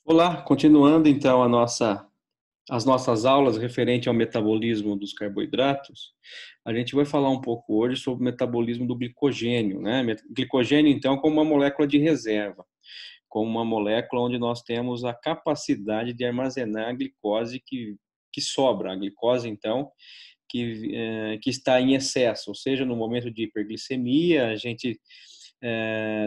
Olá, continuando então as nossas aulas referente ao metabolismo dos carboidratos, a gente vai falar um pouco hoje sobre o metabolismo do glicogênio, né? Glicogênio, então, como uma molécula de reserva, como uma molécula onde nós temos a capacidade de armazenar a glicose que sobra. A glicose, então, que está em excesso, ou seja, no momento de hiperglicemia, a gente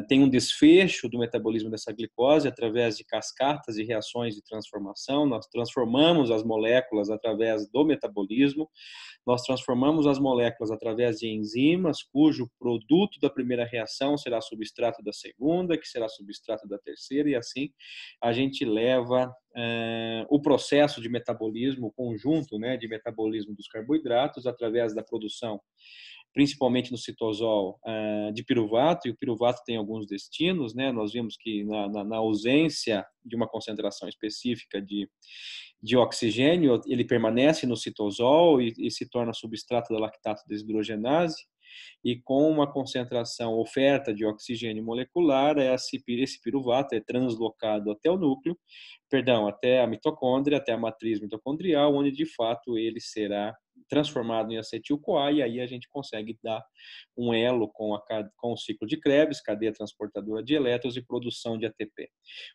tem um desfecho do metabolismo dessa glicose através de cascatas e reações de transformação. Nós transformamos as moléculas através do metabolismo, nós transformamos as moléculas através de enzimas, cujo produto da primeira reação será substrato da segunda, que será substrato da terceira, e assim a gente leva o processo de metabolismo, o conjunto, né, de metabolismo dos carboidratos através da produção, principalmente no citosol, de piruvato, e o piruvato tem alguns destinos, né? Nós vimos que na ausência de uma concentração específica de oxigênio, ele permanece no citosol e se torna substrato da lactato desidrogenase, e com uma concentração oferta de oxigênio molecular, esse piruvato é translocado até o núcleo, até a mitocôndria, até a matriz mitocondrial, onde de fato ele será transformado em acetil-CoA, e aí a gente consegue dar um elo com o ciclo de Krebs, cadeia transportadora de elétrons e produção de ATP.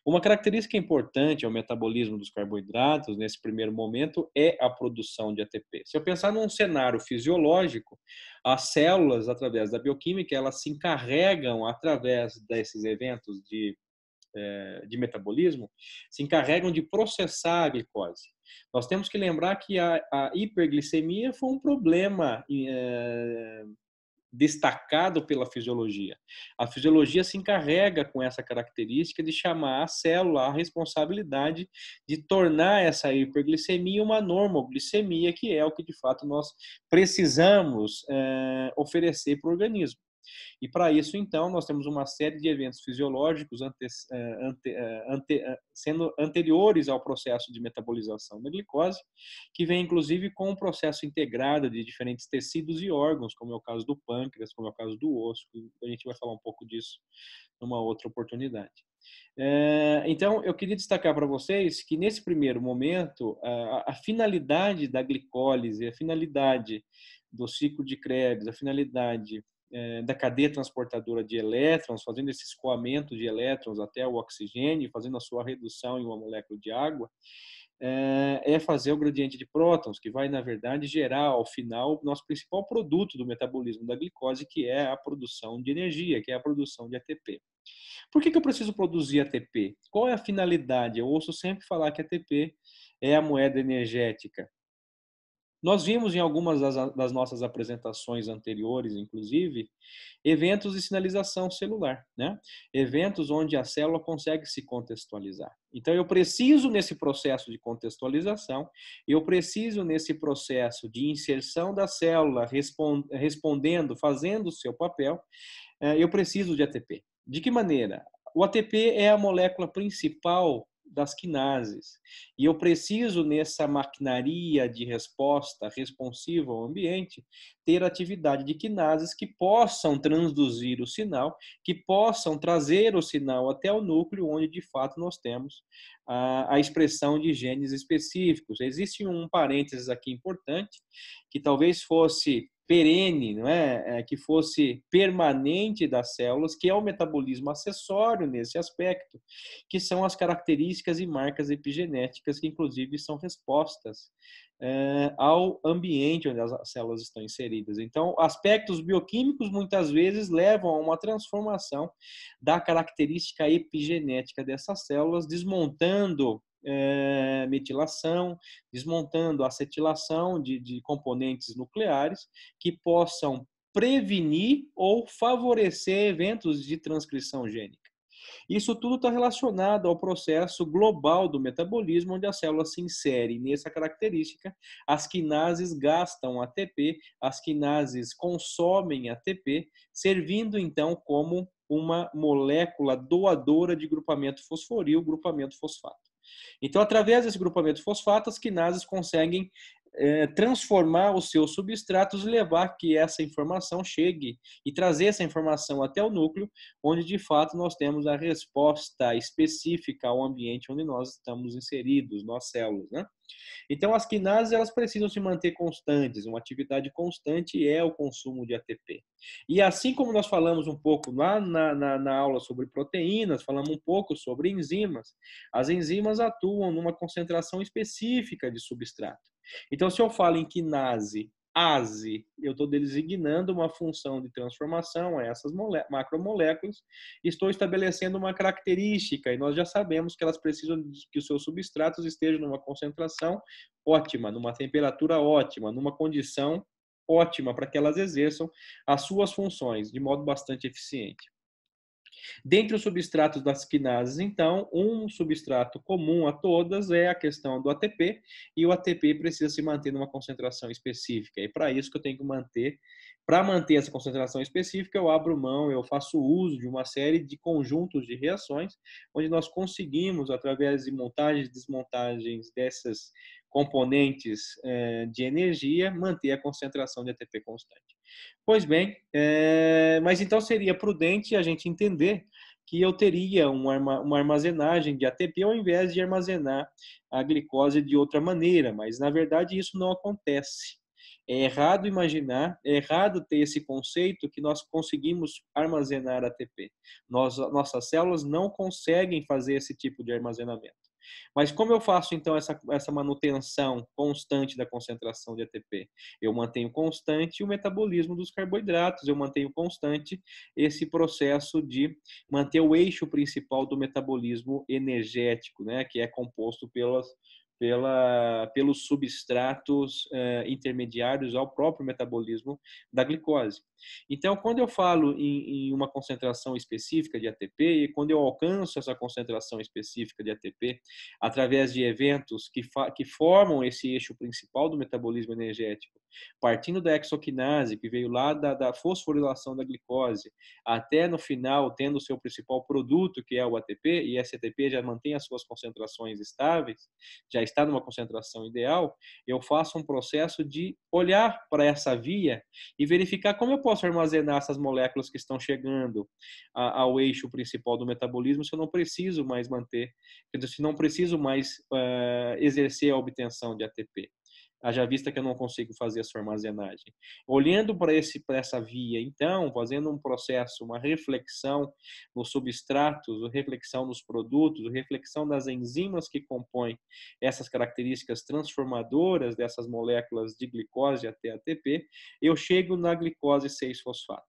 Uma característica importante ao metabolismo dos carboidratos, nesse primeiro momento, é a produção de ATP. Se eu pensar num cenário fisiológico, as células, através da bioquímica, elas se encarregam, através desses eventos de metabolismo, se encarregam de processar a glicose. Nós temos que lembrar que a hiperglicemia foi um problema destacado pela fisiologia. A fisiologia se encarrega com essa característica de chamar a célula à responsabilidade de tornar essa hiperglicemia uma normoglicemia, que é o que de fato nós precisamos oferecer para o organismo. E para isso, então, nós temos uma série de eventos fisiológicos sendo anteriores ao processo de metabolização da glicose, que vem inclusive com um processo integrado de diferentes tecidos e órgãos, como é o caso do pâncreas, como é o caso do osso. A gente vai falar um pouco disso numa outra oportunidade. Então, eu queria destacar para vocês que, nesse primeiro momento, a finalidade da glicólise, a finalidade do ciclo de Krebs, a finalidade da cadeia transportadora de elétrons, fazendo esse escoamento de elétrons até o oxigênio, fazendo a sua redução em uma molécula de água, é fazer o gradiente de prótons, que vai, na verdade, gerar, ao final, o nosso principal produto do metabolismo da glicose, que é a produção de energia, que é a produção de ATP. Por que eu preciso produzir ATP? Qual é a finalidade? Eu ouço sempre falar que ATP é a moeda energética. Nós vimos em algumas das nossas apresentações anteriores, inclusive, eventos de sinalização celular, né? Eventos onde a célula consegue se contextualizar. Então, eu preciso, nesse processo de contextualização, eu preciso, nesse processo de inserção da célula, respondendo, fazendo o seu papel, eu preciso de ATP. De que maneira? O ATP é a molécula principal das quinases. E eu preciso, nessa maquinaria de resposta responsiva ao ambiente, ter atividade de quinases que possam transduzir o sinal, que possam trazer o sinal até o núcleo, onde de fato nós temos a expressão de genes específicos. Existe um parênteses aqui importante, que talvez fosse perene, não é? Que fosse permanente das células, que é o metabolismo acessório nesse aspecto, que são as características e marcas epigenéticas que, inclusive, são respostas ao ambiente onde as células estão inseridas. Então, aspectos bioquímicos muitas vezes levam a uma transformação da característica epigenética dessas células, desmontando metilação, desmontando acetilação de componentes nucleares que possam prevenir ou favorecer eventos de transcrição gênica. Isso tudo está relacionado ao processo global do metabolismo, onde a célula se insere nessa característica. As quinases gastam ATP, as quinases consomem ATP, servindo então como uma molécula doadora de grupamento fosforil, grupamento fosfato. Então, através desse grupamento fosfato, as quinases conseguem transformar os seus substratos e levar que essa informação chegue e trazer essa informação até o núcleo, onde de fato nós temos a resposta específica ao ambiente onde nós estamos inseridos, nós células, né? Então, as quinases elas precisam se manter constantes. Uma atividade constante é o consumo de ATP. E assim como nós falamos um pouco lá na aula sobre proteínas, falamos um pouco sobre enzimas, as enzimas atuam numa concentração específica de substrato. Então, se eu falo em quinase, ase, eu estou designando uma função de transformação a essas macromoléculas, estou estabelecendo uma característica, e nós já sabemos que elas precisam que os seus substratos estejam numa concentração ótima, numa temperatura ótima, numa condição ótima para que elas exerçam as suas funções de modo bastante eficiente. Dentre os substratos das quinases, então, um substrato comum a todas é a questão do ATP, e o ATP precisa se manter numa concentração específica. E para isso que eu tenho que manter, para manter essa concentração específica, eu abro mão, eu faço uso de uma série de conjuntos de reações, onde nós conseguimos, através de montagens e desmontagens dessas componentes de energia, manter a concentração de ATP constante. Pois bem, mas então seria prudente a gente entender que eu teria uma armazenagem de ATP ao invés de armazenar a glicose de outra maneira, mas na verdade isso não acontece. É errado imaginar, é errado ter esse conceito que nós conseguimos armazenar ATP. Nossas células não conseguem fazer esse tipo de armazenamento. Mas como eu faço, então, essa manutenção constante da concentração de ATP? Eu mantenho constante o metabolismo dos carboidratos, eu mantenho constante esse processo de manter o eixo principal do metabolismo energético, né, que é composto pelos substratos intermediários ao próprio metabolismo da glicose. Então, quando eu falo em uma concentração específica de ATP, e quando eu alcanço essa concentração específica de ATP através de eventos que formam esse eixo principal do metabolismo energético, partindo da exoquinase, que veio lá da fosforilação da glicose, até no final tendo o seu principal produto, que é o ATP, e esse ATP já mantém as suas concentrações estáveis, já está numa concentração ideal, eu faço um processo de olhar para essa via e verificar como eu posso armazenar essas moléculas que estão chegando ao eixo principal do metabolismo se eu não preciso mais manter, se não preciso mais exercer a obtenção de ATP. Haja vista que eu não consigo fazer essa armazenagem. Olhando para essa via, então, fazendo um processo, uma reflexão nos substratos, reflexão nos produtos, reflexão das enzimas que compõem essas características transformadoras dessas moléculas de glicose até ATP, eu chego na glicose 6-fosfato.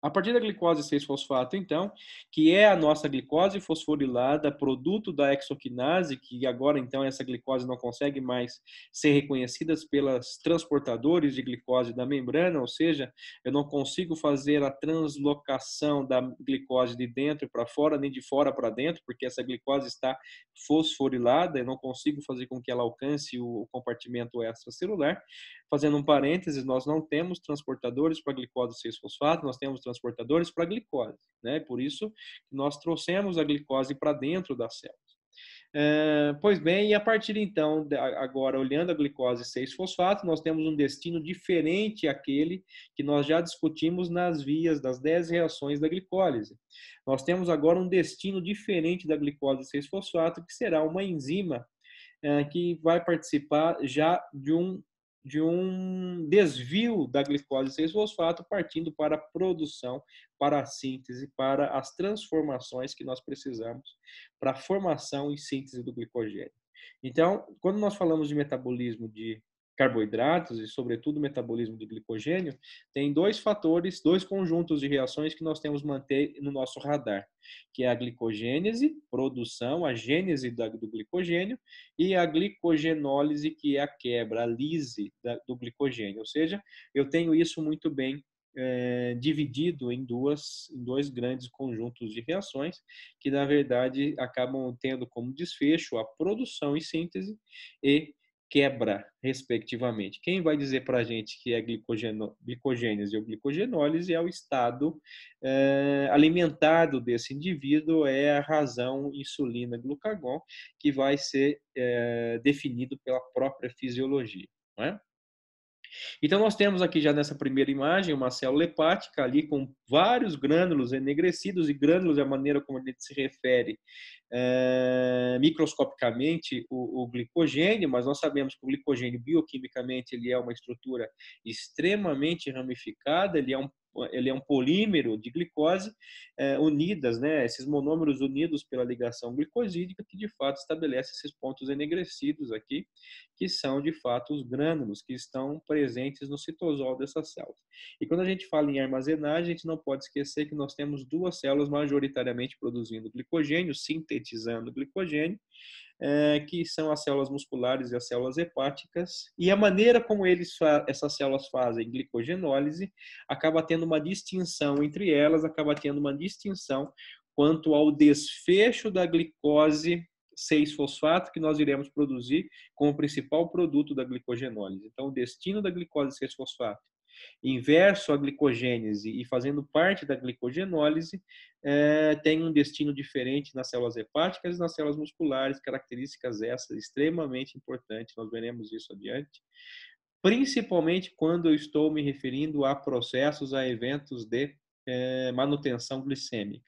A partir da glicose 6-fosfato, então, que é a nossa glicose fosforilada, produto da exoquinase, que agora, então, essa glicose não consegue mais ser reconhecida pelos transportadores de glicose da membrana, ou seja, eu não consigo fazer a translocação da glicose de dentro para fora, nem de fora para dentro, porque essa glicose está fosforilada, eu não consigo fazer com que ela alcance o compartimento extracelular. Fazendo um parênteses, nós não temos transportadores para glicose 6-fosfato, nós temos transportadores para glicose, né? Por isso, nós trouxemos a glicose para dentro das células. Pois bem, e a partir então, agora olhando a glicose 6-fosfato, nós temos um destino diferente àquele que nós já discutimos nas vias das 10 reações da glicólise. Nós temos agora um destino diferente da glicose 6-fosfato, que será uma enzima que vai participar já de um desvio da glicose 6-fosfato, partindo para a produção, para a síntese, para as transformações que nós precisamos para a formação e síntese do glicogênio. Então, quando nós falamos de metabolismo de carboidratos e, sobretudo, metabolismo de glicogênio, tem dois fatores, dois conjuntos de reações que nós temos que manter no nosso radar, que é a glicogênese, produção, a gênese do glicogênio, e a glicogenólise, que é a quebra, a lise do glicogênio. Ou seja, eu tenho isso muito bem dividido em dois grandes conjuntos de reações que, na verdade, acabam tendo como desfecho a produção e síntese e quebra, respectivamente. Quem vai dizer para a gente que é glicogênese ou glicogenólise é o estado alimentado desse indivíduo, é a razão insulina-glucagon, que vai ser definido pela própria fisiologia. não é? Então, nós temos aqui já nessa primeira imagem uma célula hepática ali com vários grânulos enegrecidos, e grânulos é a maneira como a gente se refere microscopicamente o glicogênio, mas nós sabemos que o glicogênio bioquimicamente ele é uma estrutura extremamente ramificada, ele é um polímero de glicose unidas, né, esses monômeros unidos pela ligação glicosídica, que de fato estabelece esses pontos enegrecidos aqui, que são de fato os grânulos que estão presentes no citosol dessas células. E quando a gente fala em armazenagem, a gente não pode esquecer que nós temos duas células majoritariamente produzindo glicogênio, sintetizando glicogênio, que são as células musculares e as células hepáticas, e a maneira como essas células fazem glicogenólise acaba tendo uma distinção entre elas, acaba tendo uma distinção quanto ao desfecho da glicose 6-fosfato que nós iremos produzir como principal produto da glicogenólise. Então, o destino da glicose 6-fosfato inverso à glicogênese e fazendo parte da glicogenólise, tem um destino diferente nas células hepáticas e nas células musculares, características essas extremamente importantes, nós veremos isso adiante, principalmente quando eu estou me referindo a processos, a eventos de manutenção glicêmica.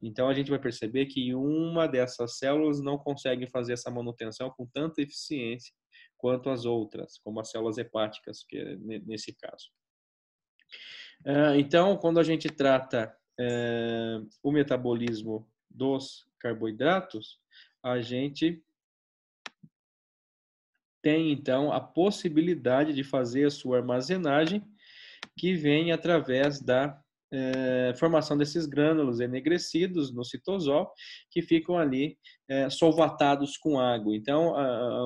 Então, a gente vai perceber que uma dessas células não consegue fazer essa manutenção com tanta eficiência quanto as outras, como as células hepáticas, que é nesse caso. Então, quando a gente trata o metabolismo dos carboidratos, a gente tem, então, a possibilidade de fazer a sua armazenagem, que vem através da formação desses grânulos enegrecidos no citosol, que ficam ali solvatados com água. Então,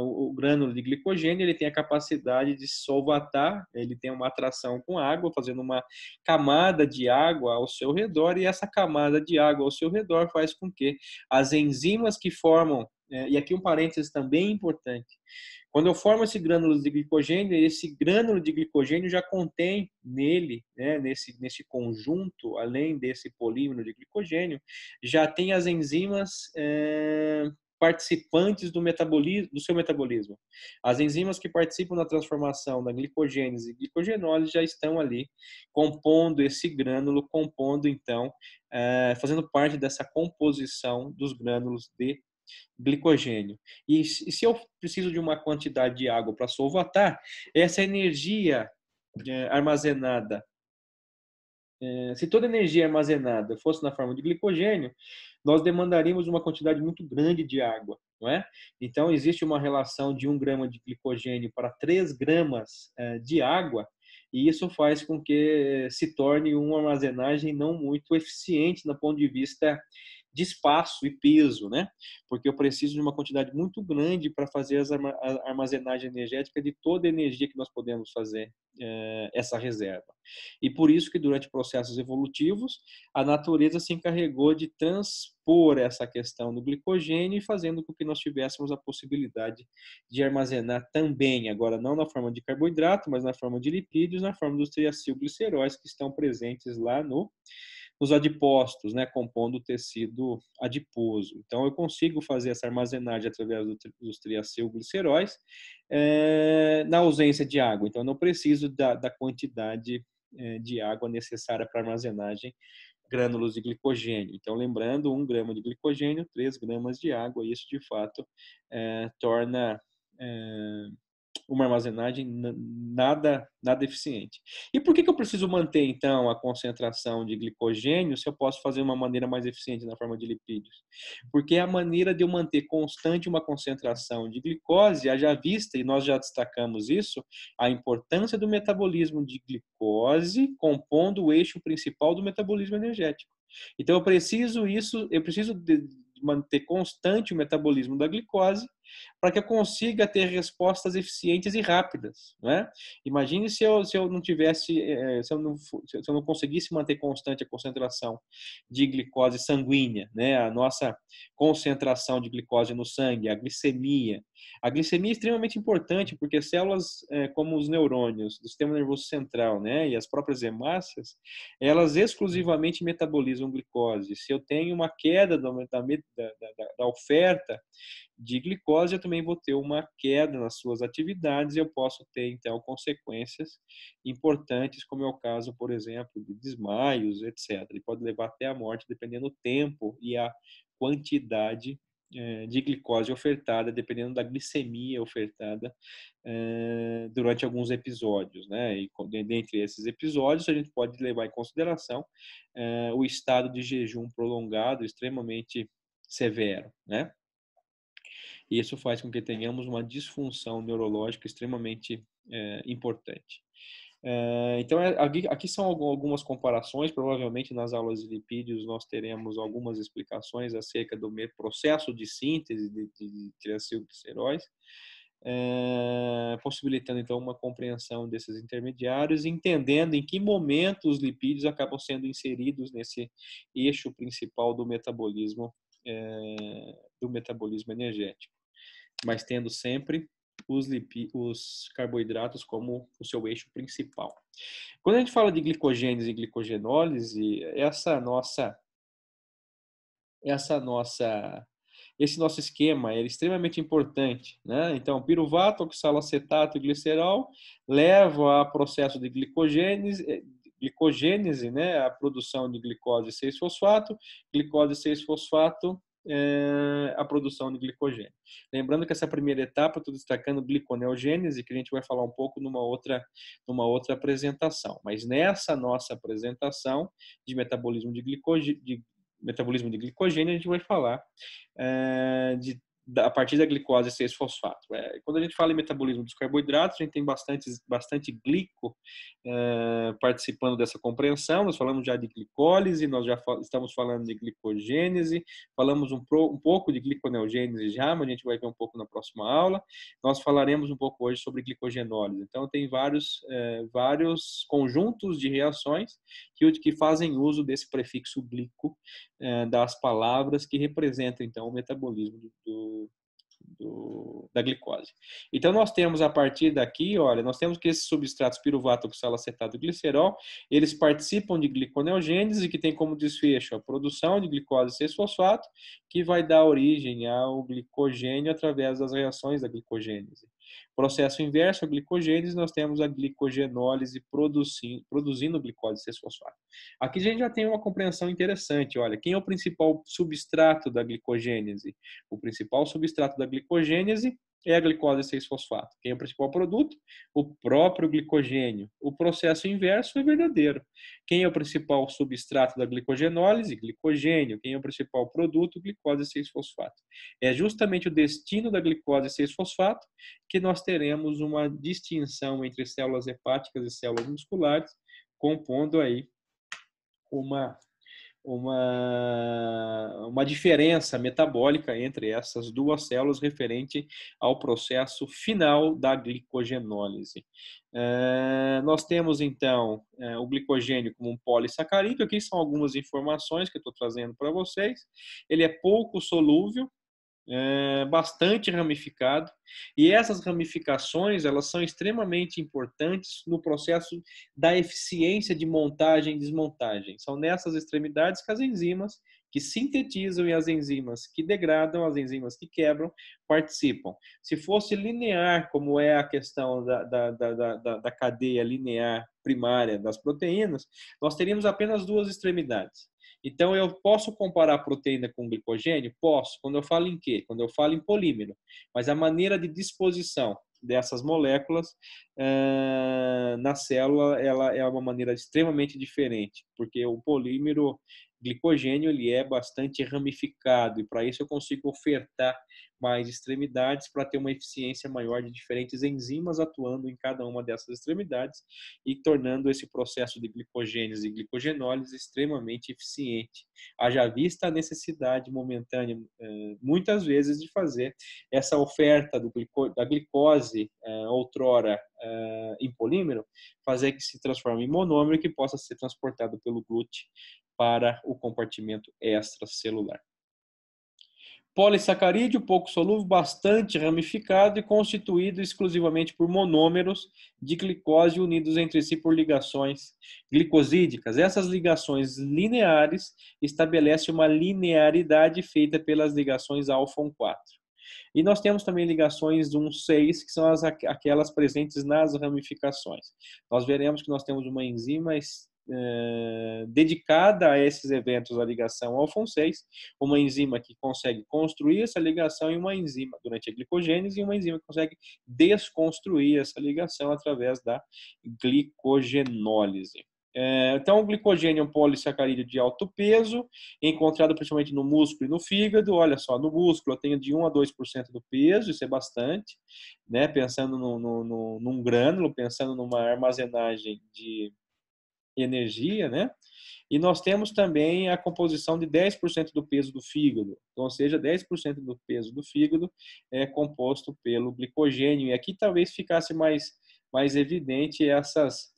o grânulo de glicogênio ele tem a capacidade de solvatar, ele tem uma atração com água, fazendo uma camada de água ao seu redor, e essa camada de água ao seu redor faz com que as enzimas que formam, e aqui um parênteses também importante, quando eu formo esse grânulo de glicogênio, esse grânulo de glicogênio já contém nele, né, nesse conjunto, além desse polímero de glicogênio, já tem as enzimas participantes do metabolismo, do seu metabolismo. As enzimas que participam da transformação da glicogênese e glicogenólise já estão ali compondo esse grânulo, compondo então, fazendo parte dessa composição dos grânulos de glicogênio. E se eu preciso de uma quantidade de água para solvatar, essa energia armazenada, se toda a energia armazenada fosse na forma de glicogênio, nós demandaríamos uma quantidade muito grande de água, não é? Então, existe uma relação de 1 grama de glicogênio para 3 gramas de água, e isso faz com que se torne uma armazenagem não muito eficiente do ponto de vista de espaço e peso, né? Porque eu preciso de uma quantidade muito grande para fazer a armazenagem energética de toda a energia que nós podemos fazer essa reserva. E por isso que durante processos evolutivos, a natureza se encarregou de transpor essa questão do glicogênio e fazendo com que nós tivéssemos a possibilidade de armazenar também, agora não na forma de carboidrato, mas na forma de lipídios, na forma dos triacilgliceróis que estão presentes lá nos adipócitos, né, compondo o tecido adiposo. Então, eu consigo fazer essa armazenagem através dos triacilgliceróis na ausência de água. Então, eu não preciso da quantidade de água necessária para armazenagem grânulos de glicogênio. Então, lembrando, 1 grama de glicogênio, 3 gramas de água, isso de fato torna uma armazenagem nada eficiente. E por que eu preciso manter, então, a concentração de glicogênio se eu posso fazer uma maneira mais eficiente na forma de lipídios? Porque é a maneira de eu manter constante uma concentração de glicose, haja vista, e nós já destacamos isso, a importância do metabolismo de glicose compondo o eixo principal do metabolismo energético. Então, eu preciso de manter constante o metabolismo da glicose para que eu consiga ter respostas eficientes e rápidas, né? Imagine se eu não tivesse, se eu não conseguisse manter constante a concentração de glicose sanguínea, né? A nossa concentração de glicose no sangue, a glicemia. A glicemia é extremamente importante porque células como os neurônios do sistema nervoso central, né? E as próprias hemácias, elas exclusivamente metabolizam glicose. Se eu tenho uma queda da oferta de glicose, eu também vou ter uma queda nas suas atividades e eu posso ter, então, consequências importantes, como é o caso, por exemplo, de desmaios, etc. Ele pode levar até a morte, dependendo do tempo e a quantidade de glicose ofertada, dependendo da glicemia ofertada durante alguns episódios, né? E dentre esses episódios, a gente pode levar em consideração o estado de jejum prolongado extremamente severo, né? E isso faz com que tenhamos uma disfunção neurológica extremamente importante. Então, aqui são algumas comparações. Provavelmente nas aulas de lipídios nós teremos algumas explicações acerca do processo de síntese de triacilgliceróis, possibilitando então uma compreensão desses intermediários, entendendo em que momento os lipídios acabam sendo inseridos nesse eixo principal do metabolismo energético, mas tendo sempre os carboidratos como o seu eixo principal. Quando a gente fala de glicogênese e glicogenólise, esse nosso esquema é extremamente importante, né? Então, piruvato, oxalacetato e glicerol levam a processo de glicogênese, né? A produção de glicose 6-fosfato, glicose 6-fosfato, a produção de glicogênio. Lembrando que essa primeira etapa, estou destacando gliconeogênese, que a gente vai falar um pouco numa outra apresentação. Mas nessa nossa apresentação de metabolismo de glicogênio, a gente vai falar a partir da glicose 6-fosfato. Quando a gente fala em metabolismo dos carboidratos, a gente tem bastante glico participando dessa compreensão. Nós falamos já de glicólise, nós já estamos falando de glicogênese, falamos um pouco de gliconeogênese já, mas a gente vai ver um pouco na próxima aula. Nós falaremos um pouco hoje sobre glicogenólise. Então, tem vários conjuntos de reações que fazem uso desse prefixo glico das palavras que representam, então, o metabolismo da glicose. Então, nós temos a partir daqui, olha, nós temos que esses substratos piruvato, oxalacetato e glicerol, eles participam de gliconeogênese, que tem como desfecho a produção de glicose 6-fosfato, que vai dar origem ao glicogênio através das reações da glicogênese. Processo inverso, a glicogênese, nós temos a glicogenólise produzindo glicose 6-fosfato. Aqui a gente já tem uma compreensão interessante. Olha, quem é o principal substrato da glicogênese? O principal substrato da glicogênese é a glicose 6-fosfato. Quem é o principal produto? O próprio glicogênio. O processo inverso é verdadeiro. Quem é o principal substrato da glicogenólise? Glicogênio. Quem é o principal produto? Glicose 6-fosfato. É justamente o destino da glicose 6-fosfato que nós teremos uma distinção entre células hepáticas e células musculares, compondo aí uma diferença metabólica entre essas duas células referente ao processo final da glicogenólise. Nós temos, então, o glicogênio como um polissacarídeo. Aqui são algumas informações que eu estou trazendo para vocês. Ele é pouco solúvel, bastante ramificado, e essas ramificações elas são extremamente importantes no processo da eficiência de montagem e desmontagem. São nessas extremidades que as enzimas que sintetizam e as enzimas que degradam, as enzimas que quebram, participam. Se fosse linear, como é a questão da cadeia linear primária das proteínas, nós teríamos apenas duas extremidades. Então, eu posso comparar a proteína com glicogênio? Posso. Quando eu falo em quê? Quando eu falo em polímero. Mas a maneira de disposição dessas moléculas na célula ela é uma maneira extremamente diferente, porque o polímero glicogênio ele é bastante ramificado e para isso eu consigo ofertar mais extremidades para ter uma eficiência maior de diferentes enzimas atuando em cada uma dessas extremidades e tornando esse processo de glicogênese e glicogenólise extremamente eficiente. Haja vista a necessidade momentânea, muitas vezes, de fazer essa oferta da glicose, outrora em polímero, fazer que se transforme em monômero e que possa ser transportado pelo glúten para o compartimento extracelular. Polissacarídeo, pouco solúvel, bastante ramificado e constituído exclusivamente por monômeros de glicose unidos entre si por ligações glicosídicas. Essas ligações lineares estabelecem uma linearidade feita pelas ligações alfa 4. E nós temos também ligações 1,6, que são aquelas presentes nas ramificações. Nós veremos que nós temos uma enzima dedicada a esses eventos da ligação alfa-6, uma enzima que consegue construir essa ligação e uma enzima durante a glicogênese e uma enzima que consegue desconstruir essa ligação através da glicogenólise. Então, o glicogênio é um polissacarídeo de alto peso, encontrado principalmente no músculo e no fígado. Olha só, no músculo eu tenho de 1 a 2% do peso, isso é bastante, né? Pensando num grânulo, pensando numa armazenagem de energia, né? E nós temos também a composição de 10% do peso do fígado. Então, ou seja, 10% do peso do fígado é composto pelo glicogênio. E aqui talvez ficasse mais evidente essas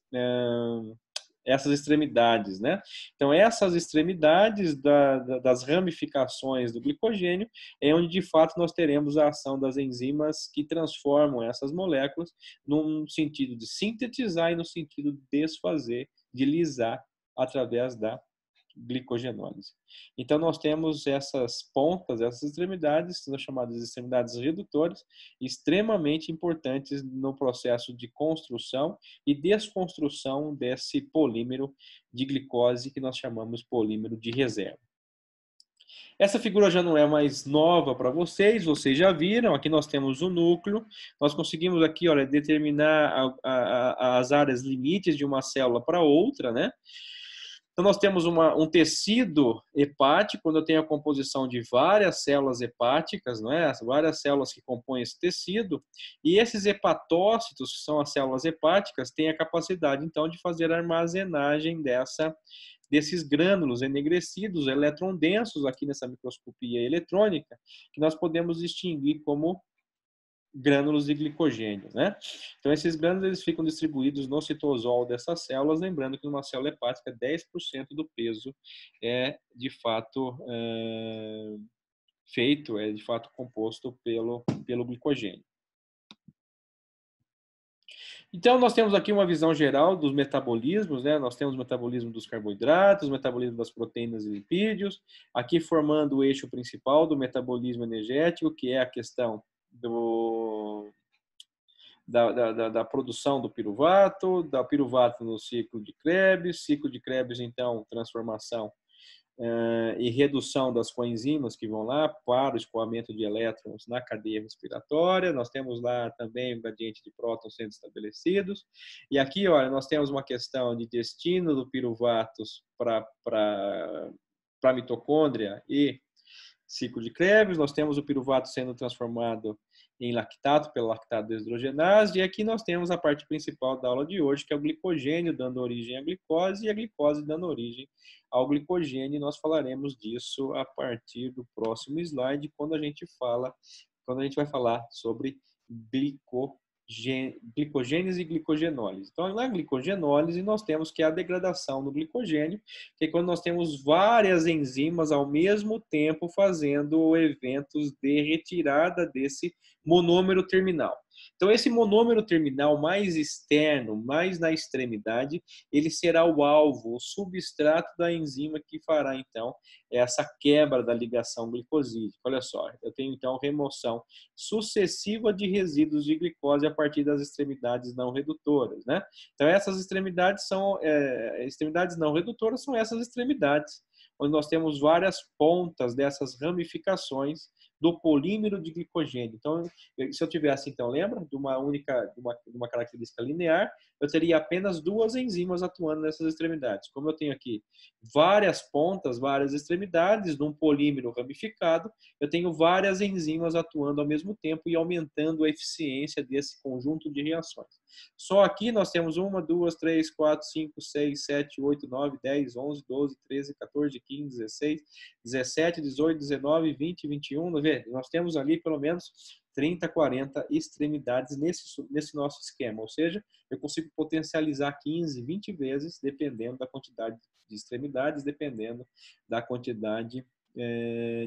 extremidades, né? Então, essas extremidades das ramificações do glicogênio é onde, de fato, nós teremos a ação das enzimas que transformam essas moléculas num sentido de sintetizar e no sentido de desfazer, de lisar através da glicogenólise. Então, nós temos essas pontas, essas extremidades, que são chamadas de extremidades redutoras, extremamente importantes no processo de construção e desconstrução desse polímero de glicose que nós chamamos polímero de reserva. Essa figura já não é mais nova para vocês já viram. Aqui nós temos o núcleo. Nós conseguimos aqui, olha, determinar as áreas limites de uma célula para outra, né? Então, nós temos um tecido hepático, quando eu tenho a composição de várias células hepáticas, não é? Várias células que compõem esse tecido, e esses hepatócitos, que são as células hepáticas, têm a capacidade, então, de fazer a armazenagem desses grânulos enegrecidos, eletrondensos, aqui nessa microscopia eletrônica, que nós podemos distinguir como grânulos de glicogênio, né? Então, esses grânulos eles ficam distribuídos no citosol dessas células, lembrando que numa célula hepática, 10% do peso é, de fato, de fato, composto pelo glicogênio. Então, nós temos aqui uma visão geral dos metabolismos, né? Nós temos o metabolismo dos carboidratos, o metabolismo das proteínas e lipídios, aqui formando o eixo principal do metabolismo energético, que é a questão da produção do piruvato, da piruvato no ciclo de Krebs, então, transformação e redução das coenzimas que vão lá para o escoamento de elétrons na cadeia respiratória. Nós temos lá também o gradiente de prótons sendo estabelecidos. E aqui, olha, nós temos uma questão de destino do piruvatos para a mitocôndria e ciclo de Krebs. Nós temos o piruvato sendo transformado em lactato pela lactato deshidrogenase, e aqui nós temos a parte principal da aula de hoje, que é o glicogênio dando origem à glicose e a glicose dando origem ao glicogênio. Nós falaremos disso a partir do próximo slide, quando a gente vai falar sobre glicogênese e glicogenólise. Então, na glicogenólise, nós temos que a degradação do glicogênio, que é quando nós temos várias enzimas ao mesmo tempo fazendo eventos de retirada desse monômero terminal. Então, esse monômero terminal mais externo, mais na extremidade, ele será o alvo, o substrato da enzima que fará, então, essa quebra da ligação glicosídica. Olha só, eu tenho, então, remoção sucessiva de resíduos de glicose a partir das extremidades não redutoras, né? Então, essas extremidades extremidades não redutoras são essas extremidades, onde nós temos várias pontas dessas ramificações do polímero de glicogênio. Então, se eu tivesse, então, lembra de uma característica linear, eu teria apenas duas enzimas atuando nessas extremidades. Como eu tenho aqui várias pontas, várias extremidades de um polímero ramificado, eu tenho várias enzimas atuando ao mesmo tempo e aumentando a eficiência desse conjunto de reações. Só aqui nós temos 1, 2, 3, 4, 5, 6, 7, 8, 9, 10, 11, 12, 13, 14, 15, 16, 17, 18, 19, 20, 21. Nós temos ali pelo menos 30, 40 extremidades nesse nosso esquema. Ou seja, eu consigo potencializar 15, 20 vezes, dependendo da quantidade de extremidades, dependendo da quantidade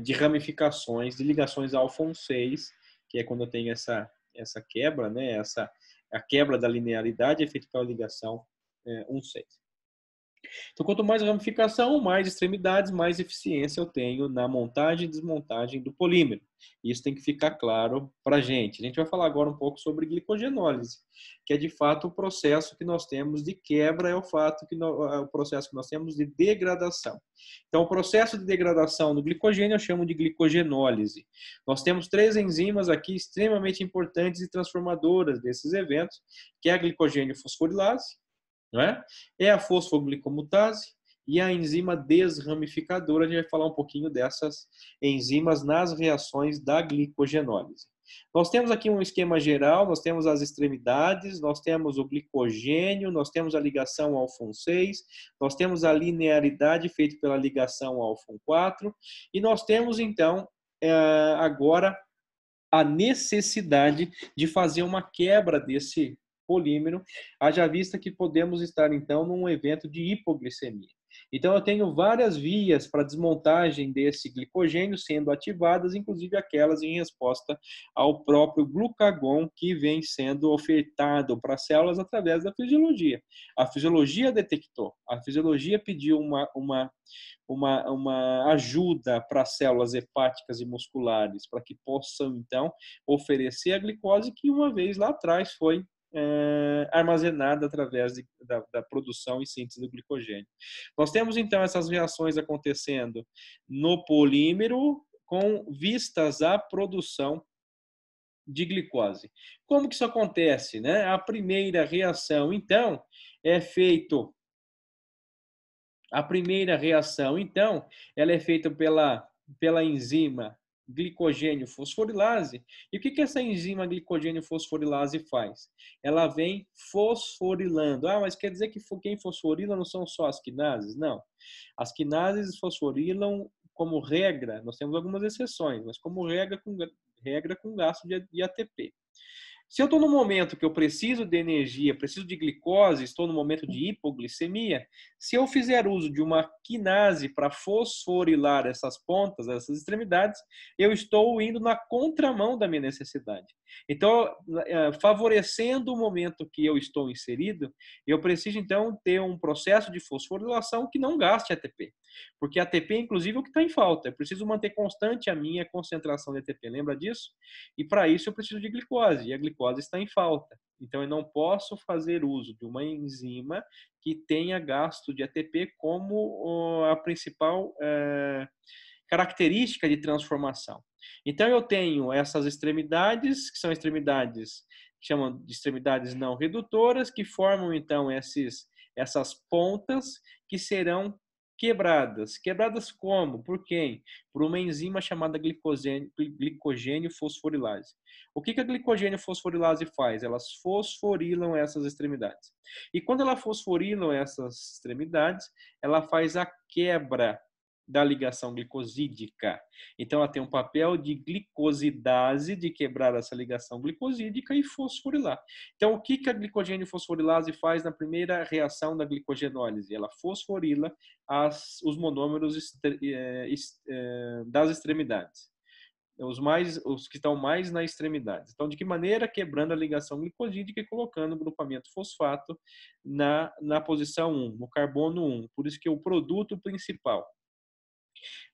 de ramificações, de ligações alfa-6, que é quando eu tenho essa quebra, né? A quebra da linearidade é feita pela ligação 1,6. Então, quanto mais ramificação, mais extremidades, mais eficiência eu tenho na montagem e desmontagem do polímero. Isso tem que ficar claro para a gente. A gente vai falar agora um pouco sobre glicogenólise, que é de fato o processo que nós temos de quebra, é o processo que nós temos de degradação. Então, o processo de degradação do glicogênio eu chamo de glicogenólise. Nós temos 3 enzimas aqui extremamente importantes e transformadoras desses eventos, que é a glicogênio fosforilase, não é? É a fosfoglicomutase e a enzima desramificadora. A gente vai falar um pouquinho dessas enzimas nas reações da glicogenólise. Nós temos aqui um esquema geral, nós temos as extremidades, nós temos o glicogênio, nós temos a ligação ao FUN6, nós temos a linearidade feita pela ligação ao FUN4 e nós temos, então, agora a necessidade de fazer uma quebra desse polímero, haja vista que podemos estar, então, num evento de hipoglicemia. Então, eu tenho várias vias para desmontagem desse glicogênio sendo ativadas, inclusive aquelas em resposta ao próprio glucagon que vem sendo ofertado para as células através da fisiologia. A fisiologia detectou, a fisiologia pediu uma ajuda para as células hepáticas e musculares para que possam, então, oferecer a glicose que uma vez lá atrás foi armazenada através da produção e síntese do glicogênio. Nós temos, então, essas reações acontecendo no polímero com vistas à produção de glicose. Como que isso acontece, né? A primeira reação, então, é feito... A primeira reação, então, ela é feita pela enzima glicogênio fosforilase. E o que essa enzima glicogênio fosforilase faz? Ela vem fosforilando. Ah, mas quer dizer que quem fosforila não são só as quinases? Não. As quinases fosforilam como regra, nós temos algumas exceções, mas como regra com gasto de ATP. Se eu estou no momento que eu preciso de energia, preciso de glicose, estou no momento de hipoglicemia, se eu fizer uso de uma quinase para fosforilar essas pontas, essas extremidades, eu estou indo na contramão da minha necessidade. Então, favorecendo o momento que eu estou inserido, eu preciso, então, ter um processo de fosforilação que não gaste ATP. Porque ATP, inclusive, é o que está em falta. Eu preciso manter constante a minha concentração de ATP. Lembra disso? E para isso eu preciso de glicose. E a glicose está em falta. Então eu não posso fazer uso de uma enzima que tenha gasto de ATP como a principal característica de transformação. Então eu tenho essas extremidades, que são extremidades que chamam de extremidades não redutoras, que formam então essas pontas que serão quebradas. Quebradas como? Por quem? Por uma enzima chamada glicogênio fosforilase. O que a glicogênio fosforilase faz? Elas fosforilam essas extremidades. E quando ela fosforilam essas extremidades, ela faz a quebra da ligação glicosídica. Então, ela tem um papel de glicosidase, de quebrar essa ligação glicosídica e fosforilar. Então, o que a glicogênio fosforilase faz na primeira reação da glicogenólise? Ela fosforila os monômeros das extremidades. Os que estão mais na extremidade. Então, de que maneira? Quebrando a ligação glicosídica e colocando o grupamento fosfato na posição 1, no carbono 1. Por isso que o produto principal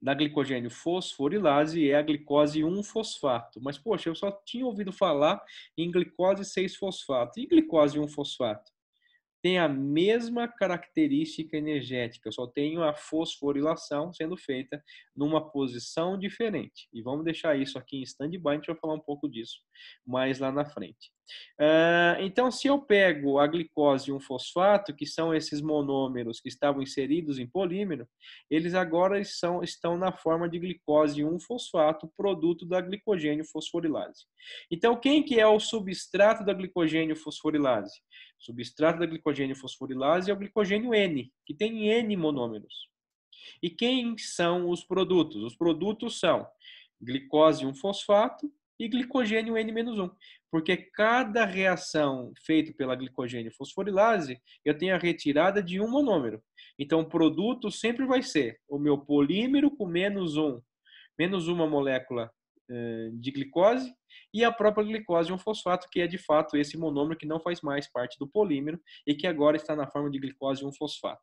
da glicogênio fosforilase é a glicose 1-fosfato. Mas, poxa, eu só tinha ouvido falar em glicose 6-fosfato. E glicose 1-fosfato? Tem a mesma característica energética, eu só tenho a fosforilação sendo feita numa posição diferente. E vamos deixar isso aqui em stand-by, a gente vai falar um pouco disso mais lá na frente. Então, se eu pego a glicose 1-fosfato, que são esses monômeros que estavam inseridos em polímero, eles agora estão na forma de glicose 1-fosfato, produto da glicogênio fosforilase. Então, quem que é o substrato da glicogênio fosforilase? O substrato da glicogênio fosforilase é o glicogênio N, que tem N monômeros. E quem são os produtos? Os produtos são glicose 1-fosfato e glicogênio N-1, porque cada reação feita pela glicogênio fosforilase, eu tenho a retirada de um monômero. Então, o produto sempre vai ser o meu polímero com menos uma molécula de glicose, e a própria glicose 1-fosfato, que é de fato esse monômero que não faz mais parte do polímero e que agora está na forma de glicose 1-fosfato.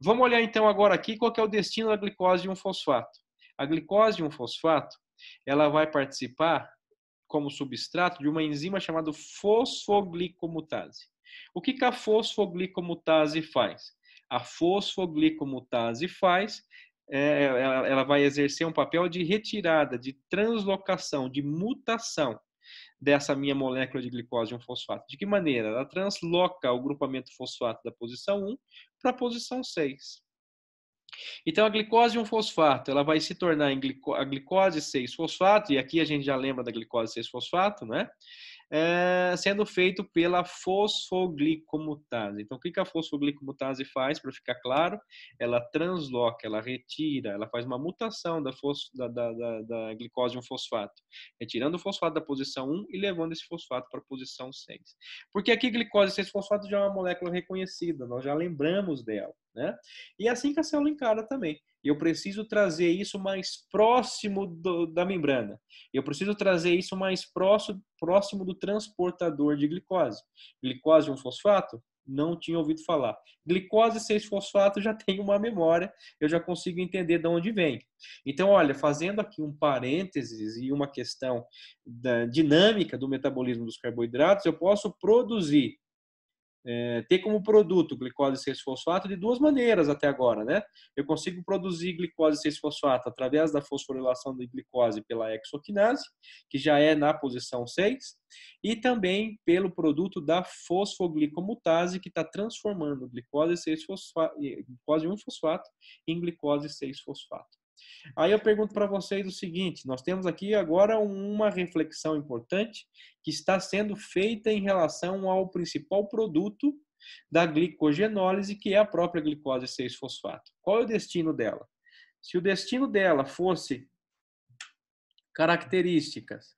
Vamos olhar então agora aqui qual que é o destino da glicose 1-fosfato. A glicose 1-fosfato, ela vai participar como substrato de uma enzima chamada fosfoglicomutase. O que a fosfoglicomutase faz? A fosfoglicomutase ela vai exercer um papel de retirada, de translocação, de mutação dessa minha molécula de glicose 1-fosfato. De que maneira? Ela transloca o grupamento fosfato da posição 1 para a posição 6. Então, a glicose 1-fosfato, ela vai se tornar a glicose 6-fosfato, e aqui a gente já lembra da glicose 6-fosfato, né? Sendo feito pela fosfoglicomutase. Então, o que a fosfoglicomutase faz, para ficar claro? Ela transloca, ela retira, ela faz uma mutação da glicose 1-fosfato, retirando o fosfato da posição 1 e levando esse fosfato para a posição 6. Porque aqui a glicose 6-fosfato já é uma molécula reconhecida, nós já lembramos dela, né? E é assim que a célula encara também. Eu preciso trazer isso mais próximo da membrana. Eu preciso trazer isso mais próximo do transportador de glicose. Glicose 1-fosfato? Não tinha ouvido falar. Glicose 6-fosfato já tem uma memória, eu já consigo entender de onde vem. Então, olha, fazendo aqui um parênteses e uma questão da dinâmica do metabolismo dos carboidratos, eu posso produzir ter como produto glicose 6-fosfato de duas maneiras até agora, né? Eu consigo produzir glicose 6-fosfato através da fosforilação de glicose pela hexoquinase, que já é na posição 6, e também pelo produto da fosfoglicomutase, que está transformando glicose 1-fosfato em glicose 6-fosfato. Aí eu pergunto para vocês o seguinte, nós temos aqui agora uma reflexão importante que está sendo feita em relação ao principal produto da glicogenólise, que é a própria glicose 6-fosfato. Qual é o destino dela? Se o destino dela fosse características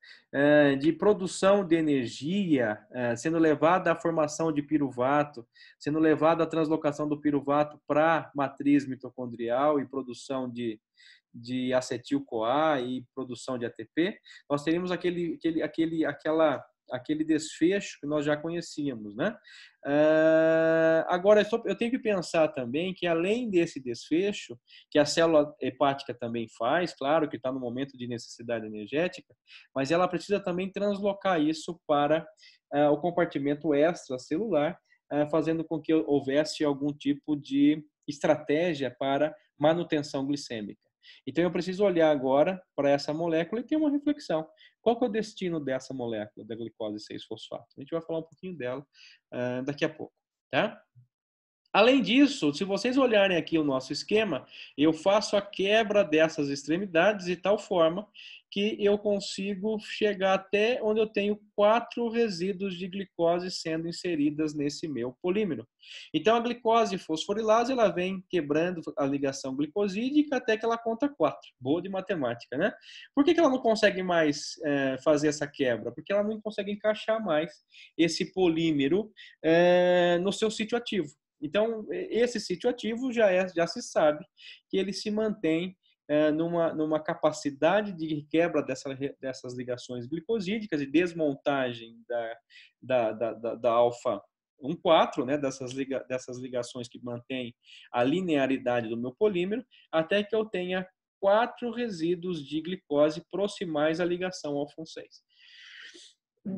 de produção de energia, sendo levada à formação de piruvato, sendo levada à translocação do piruvato para a matriz mitocondrial e produção de acetil-CoA e produção de ATP, nós teríamos aquele desfecho que nós já conhecíamos, né? Agora, eu tenho que pensar também que, além desse desfecho, que a célula hepática também faz, claro que está no momento de necessidade energética, mas ela precisa também translocar isso para o compartimento extracelular, fazendo com que houvesse algum tipo de estratégia para manutenção glicêmica. Então, eu preciso olhar agora para essa molécula e ter uma reflexão. Qual que é o destino dessa molécula, da glicose 6-fosfato? A gente vai falar um pouquinho dela daqui a pouco, tá? Além disso, se vocês olharem aqui o nosso esquema, eu faço a quebra dessas extremidades de tal forma que eu consigo chegar até onde eu tenho 4 resíduos de glicose sendo inseridas nesse meu polímero. Então, a glicose fosforilase, ela vem quebrando a ligação glicosídica até que ela conta 4. Boa de matemática, né? Por que ela não consegue mais fazer essa quebra? Porque ela não consegue encaixar mais esse polímero no seu sítio ativo. Então, esse sítio ativo já se sabe que ele se mantém numa capacidade de quebra dessas ligações glicosídicas e desmontagem da alfa 1,4, né, dessas ligações que mantêm a linearidade do meu polímero, até que eu tenha 4 resíduos de glicose proximais à ligação alfa 6.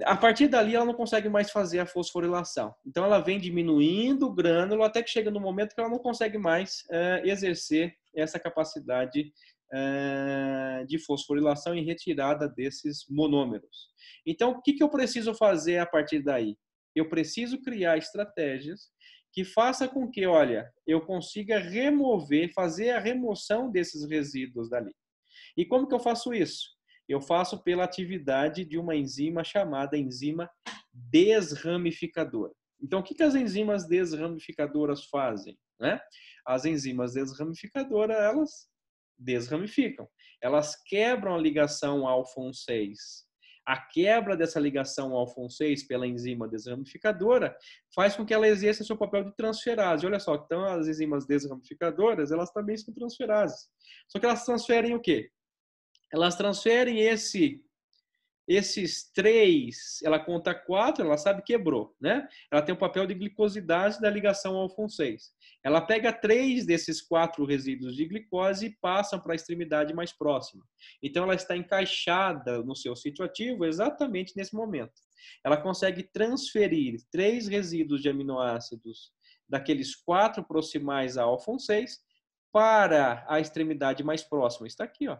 A partir dali, ela não consegue mais fazer a fosforilação. Então, ela vem diminuindo o grânulo até que chega no momento que ela não consegue mais exercer essa capacidade de fosforilação e retirada desses monômeros. Então, o que eu preciso fazer a partir daí? Eu preciso criar estratégias que façam com que, olha, eu consiga fazer a remoção desses resíduos dali. E como que eu faço isso? Eu faço pela atividade de uma enzima chamada enzima desramificadora. Então, o que as enzimas desramificadoras fazem, né? As enzimas desramificadoras, elas desramificam. Elas quebram a ligação alfa-1,6. A quebra dessa ligação alfa-1,6 pela enzima desramificadora faz com que ela exerça seu papel de transferase. Olha só, então as enzimas desramificadoras, elas também são transferases. Só que elas transferem o quê? Elas transferem esses três, ela conta quatro, ela sabe que quebrou, né? Ela tem o papel de glicosidase da ligação alfa-6. Ela pega três desses quatro resíduos de glicose e passa para a extremidade mais próxima. Então, ela está encaixada no seu sítio ativo exatamente nesse momento. Ela consegue transferir três resíduos de aminoácidos daqueles quatro proximais a alfa-6 para a extremidade mais próxima. Está aqui, ó.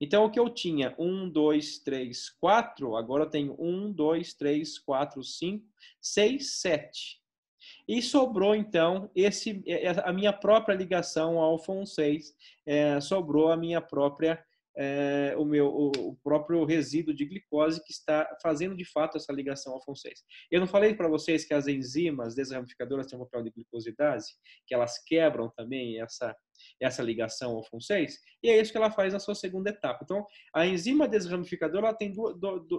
Então, o que eu tinha, 1, 2, 3, 4, agora eu tenho 1, 2, 3, 4, 5, 6, 7. E sobrou, então, a minha própria ligação ao alfa-6, sobrou a minha própria, o próprio resíduo de glicose que está fazendo, de fato, essa ligação ao alfa-6. Eu não falei para vocês que as enzimas desramificadoras têm um papel de glicosidase, que elas quebram também essa ligação ao alfa-6, e é isso que ela faz na sua segunda etapa. Então, a enzima desramificadora ela tem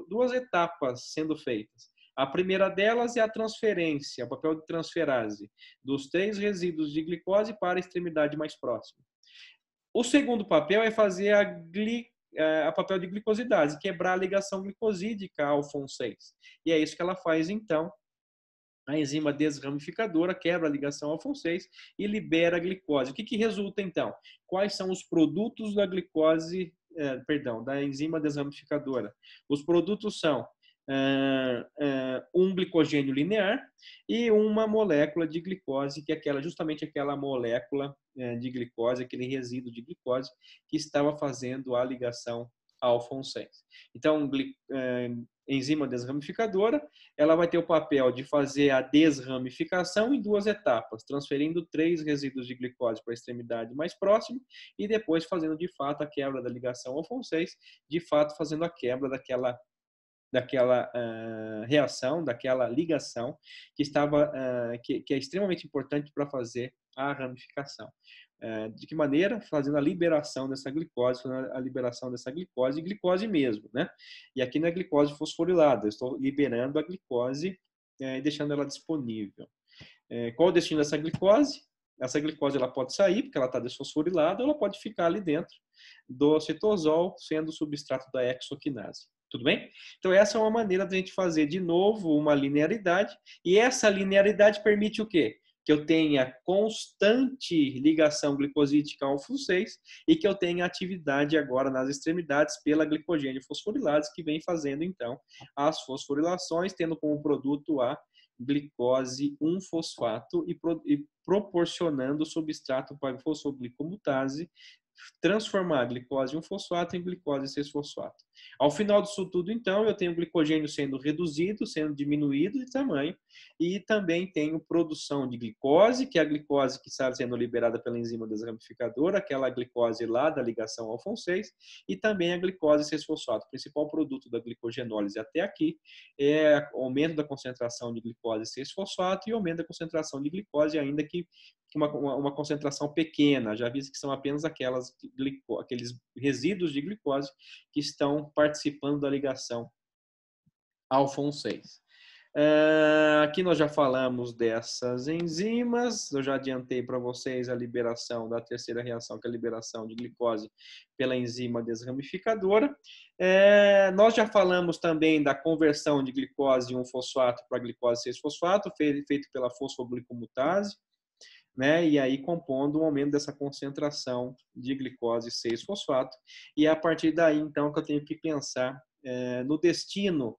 duas etapas sendo feitas. A primeira delas é a transferência, o papel de transferase dos três resíduos de glicose para a extremidade mais próxima. O segundo papel é fazer a papel de glicosidase, quebrar a ligação glicosídica ao alfa-6. E é isso que ela faz, então. A enzima desramificadora quebra a ligação alfa-6 e libera a glicose. O que resulta, então? Quais são os produtos da glicose, da enzima desramificadora? Os produtos são um glicogênio linear e uma molécula de glicose, que é justamente aquela molécula de glicose, aquele resíduo de glicose que estava fazendo a ligação alfa-6. Então, enzima desramificadora, ela vai ter o papel de fazer a desramificação em duas etapas, transferindo três resíduos de glicose para a extremidade mais próxima e depois fazendo de fato a quebra da ligação alfa-6, de fato fazendo a quebra daquela reação, daquela ligação que estava que é extremamente importante para fazer a ramificação. De que maneira? Fazendo a liberação dessa glicose, glicose mesmo, né? E aqui não é glicose fosforilada, eu estou liberando a glicose e deixando ela disponível. Qual o destino dessa glicose? Essa glicose ela pode sair, porque ela está desfosforilada, ou ela pode ficar ali dentro do citosol, sendo substrato da hexoquinase. Tudo bem? Então, essa é uma maneira de a gente fazer, de novo, uma linearidade. E essa linearidade permite o quê? Que eu tenha constante ligação glicosídica ao alfa-6 e que eu tenha atividade agora nas extremidades pela glicogênio fosforilase, que vem fazendo, então, as fosforilações, tendo como produto a glicose 1-fosfato e proporcionando o substrato para a fosfoglicomutase, transformar a glicose 1-fosfato em glicose 6-fosfato. Ao final disso tudo, então, eu tenho o glicogênio sendo reduzido, sendo diminuído de tamanho, e também tenho produção de glicose, que é a glicose que está sendo liberada pela enzima desramificadora, aquela glicose lá da ligação ao alfa-6, e também a glicose 6-fosfato. O principal produto da glicogenólise até aqui é o aumento da concentração de glicose 6-fosfato e o aumento da concentração de glicose, ainda que uma concentração pequena, já visto que são apenas aqueles resíduos de glicose que estão participando da ligação alfa-6. Aqui nós já falamos dessas enzimas, eu já adiantei para vocês a liberação da terceira reação, que é a liberação de glicose pela enzima desramificadora. Nós já falamos também da conversão de glicose 1-fosfato para glicose 6-fosfato, feito pela fosfoglicomutase, né? E aí compondo um aumento dessa concentração de glicose 6-fosfato. E é a partir daí, então, que eu tenho que pensar no destino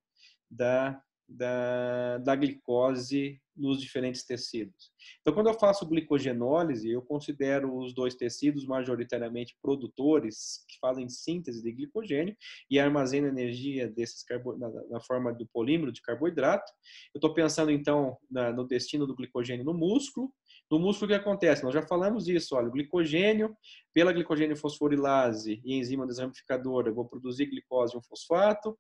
da glicose nos diferentes tecidos. Então, quando eu faço glicogenólise, eu considero os dois tecidos majoritariamente produtores, que fazem síntese de glicogênio e armazenam energia desses na forma do polímero de carboidrato. Eu estou pensando, então, no destino do glicogênio no músculo. No músculo, o que acontece? Nós já falamos isso, olha, o glicogênio, pela glicogênio fosforilase e enzima desramificadora, eu vou produzir glicose 1-fosfato,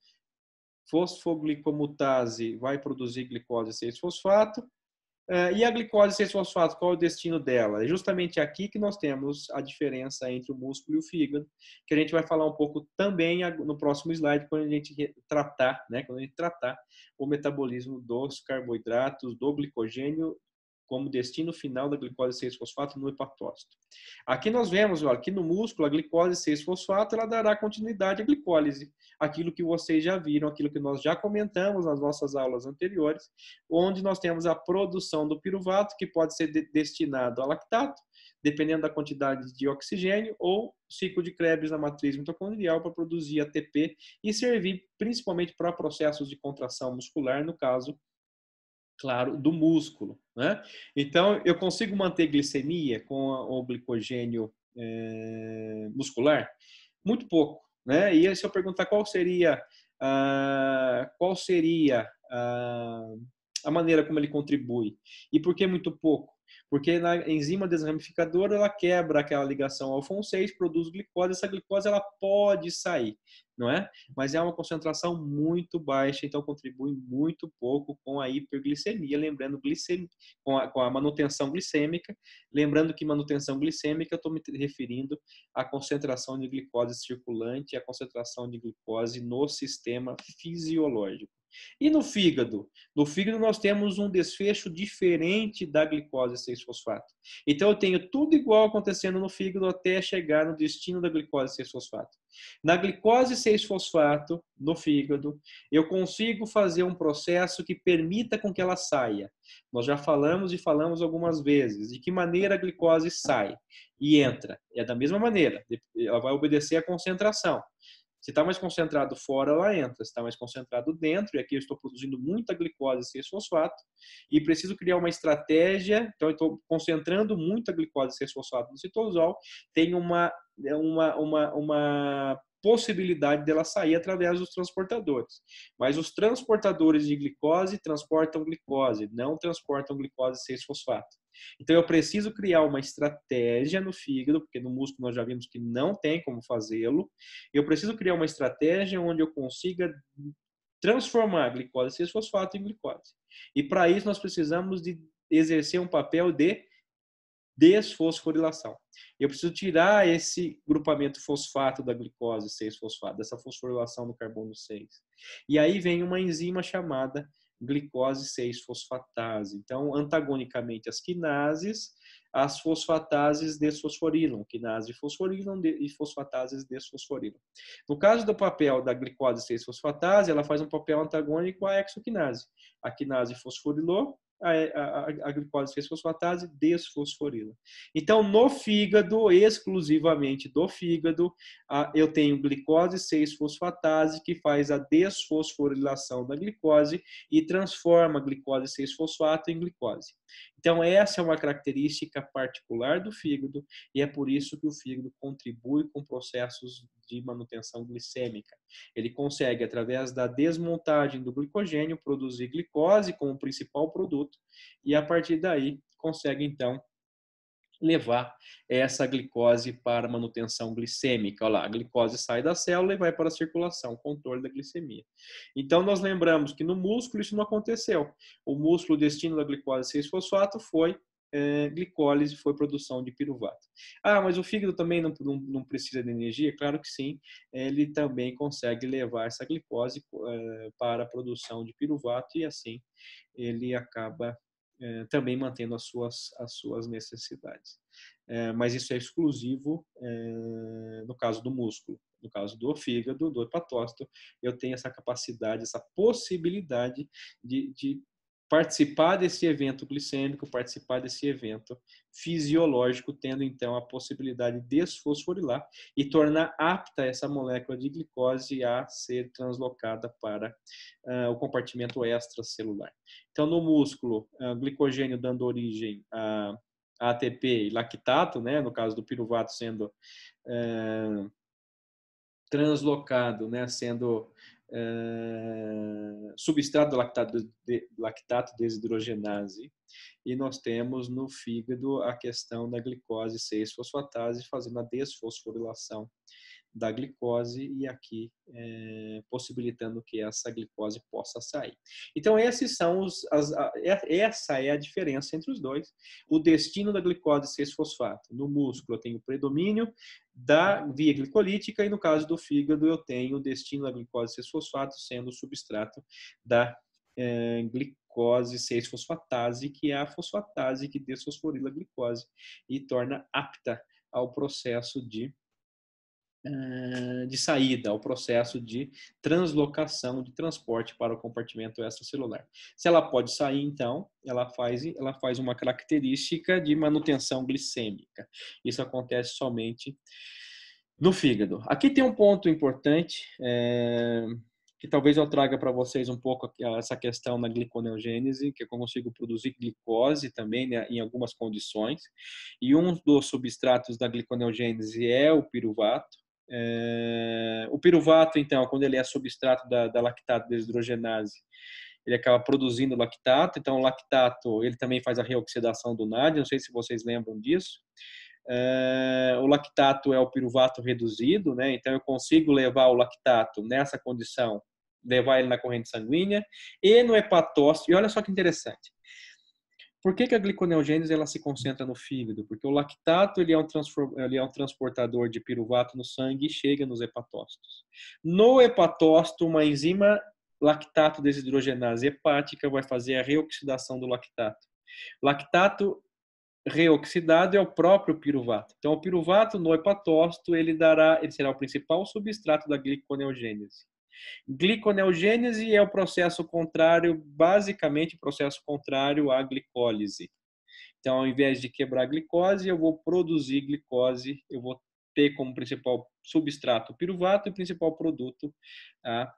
fosfoglicomutase vai produzir glicose 6-fosfato. E a glicose 6-fosfato, qual é o destino dela? É justamente aqui que nós temos a diferença entre o músculo e o fígado, que a gente vai falar um pouco também no próximo slide, quando a gente tratar o metabolismo dos carboidratos, do glicogênio, como destino final da glicose 6-fosfato no hepatócito. Aqui nós vemos, olha, que no músculo a glicose 6-fosfato ela dará continuidade à glicólise, aquilo que vocês já viram, aquilo que nós já comentamos nas nossas aulas anteriores, onde nós temos a produção do piruvato, que pode ser destinado a lactato, dependendo da quantidade de oxigênio, ou ciclo de Krebs na matriz mitocondrial para produzir ATP e servir principalmente para processos de contração muscular, no caso, claro, do músculo, né? Então, eu consigo manter glicemia com o glicogênio muscular? Muito pouco, né? E aí, se eu perguntar qual seria a maneira como ele contribui e por que muito pouco? Porque na enzima desramificadora ela quebra aquela ligação alfa-6, produz glicose, essa glicose ela pode sair, não é? Mas é uma concentração muito baixa, então contribui muito pouco com a hiperglicemia, lembrando com a manutenção glicêmica, lembrando que manutenção glicêmica eu estou me referindo à concentração de glicose circulante, à concentração de glicose no sistema fisiológico. E no fígado? No fígado nós temos um desfecho diferente da glicose 6-fosfato. Então eu tenho tudo igual acontecendo no fígado até chegar no destino da glicose 6-fosfato. Na glicose 6-fosfato, no fígado, eu consigo fazer um processo que permita com que ela saia. Nós já falamos e falamos algumas vezes. De que maneira a glicose sai e entra? É da mesma maneira. Ela vai obedecer à concentração. Se está mais concentrado fora, ela entra. Se está mais concentrado dentro, e aqui eu estou produzindo muita glicose 6-fosfato, e preciso criar uma estratégia, então eu estou concentrando muita glicose 6-fosfato no citosol, tem uma possibilidade dela sair através dos transportadores. Mas os transportadores de glicose transportam glicose, não transportam glicose 6-fosfato. Então eu preciso criar uma estratégia no fígado, porque no músculo nós já vimos que não tem como fazê-lo. Eu preciso criar uma estratégia onde eu consiga transformar a glicose 6-fosfato em glicose. E para isso nós precisamos de exercer um papel de desfosforilação. Eu preciso tirar esse grupamento fosfato da glicose 6-fosfato, dessa fosforilação do carbono 6. E aí vem uma enzima chamada glicose 6-fosfatase. Então, antagonicamente às quinases, as fosfatases desfosforilam, quinase fosforilam e fosfatases desfosforilam. No caso do papel da glicose 6-fosfatase, ela faz um papel antagônico à exoquinase. A quinase fosforilou, a glicose 6-fosfatase desfosforila. Então, no fígado, exclusivamente do fígado, eu tenho glicose 6-fosfatase que faz a desfosforilação da glicose e transforma a glicose 6-fosfato em glicose. Então, essa é uma característica particular do fígado e é por isso que o fígado contribui com processos de manutenção glicêmica. Ele consegue, através da desmontagem do glicogênio, produzir glicose como principal produto e, a partir daí, consegue, então, levar essa glicose para manutenção glicêmica. Olha lá, a glicose sai da célula e vai para a circulação, controle da glicemia. Então, nós lembramos que no músculo isso não aconteceu. O músculo, o destino da glicose 6-fosfato foi glicólise, foi produção de piruvato. Mas o fígado também não precisa de energia? Claro que sim, ele também consegue levar essa glicose para a produção de piruvato e assim ele acaba também mantendo as suas necessidades. Mas isso é exclusivo no caso do músculo. No caso do fígado, do hepatócito, eu tenho essa capacidade, essa possibilidade de participar desse evento glicêmico, participar desse evento fisiológico, tendo então a possibilidade de desfosforilar e tornar apta essa molécula de glicose a ser translocada para o compartimento extracelular. Então, no músculo, glicogênio dando origem a ATP e lactato, né, no caso do piruvato sendo translocado, né, sendo substrato do lactato desidrogenase. E nós temos no fígado a questão da glicose 6-fosfatase fazendo a desfosforilação da glicose e aqui possibilitando que essa glicose possa sair. Então esses são essa é a diferença entre os dois. O destino da glicose 6-fosfato. No músculo eu tenho predomínio da via glicolítica e no caso do fígado eu tenho o destino da glicose 6-fosfato sendo o substrato da glicose 6-fosfatase, que é a fosfatase que desfosforila a glicose e torna apta ao processo de saída, ao processo de translocação, de transporte para o compartimento extracelular. Se ela pode sair, então, ela faz uma característica de manutenção glicêmica. Isso acontece somente no fígado. Aqui tem um ponto importante, que talvez eu traga para vocês um pouco essa questão na gliconeogênese, que eu consigo produzir glicose também, né, em algumas condições. E um dos substratos da gliconeogênese é o piruvato. O piruvato, então, quando ele é substrato da lactato desidrogenase, ele acaba produzindo lactato. Então, o lactato, ele também faz a reoxidação do NAD. Não sei se vocês lembram disso. O lactato é o piruvato reduzido, né? Então, eu consigo levar o lactato nessa condição, levar ele na corrente sanguínea e no hepatócito. E olha só que interessante. Por que a gliconeogênese ela se concentra no fígado? Porque o lactato ele é um transportador de piruvato no sangue e chega nos hepatócitos. No hepatócito, uma enzima lactato desidrogenase hepática vai fazer a reoxidação do lactato. Lactato reoxidado é o próprio piruvato. Então, o piruvato no hepatócito ele será o principal substrato da gliconeogênese. Gliconeogênese é o processo contrário, basicamente o processo contrário à glicólise. Então, ao invés de quebrar a glicose, eu vou produzir glicose, eu vou ter como principal substrato o piruvato e principal produto a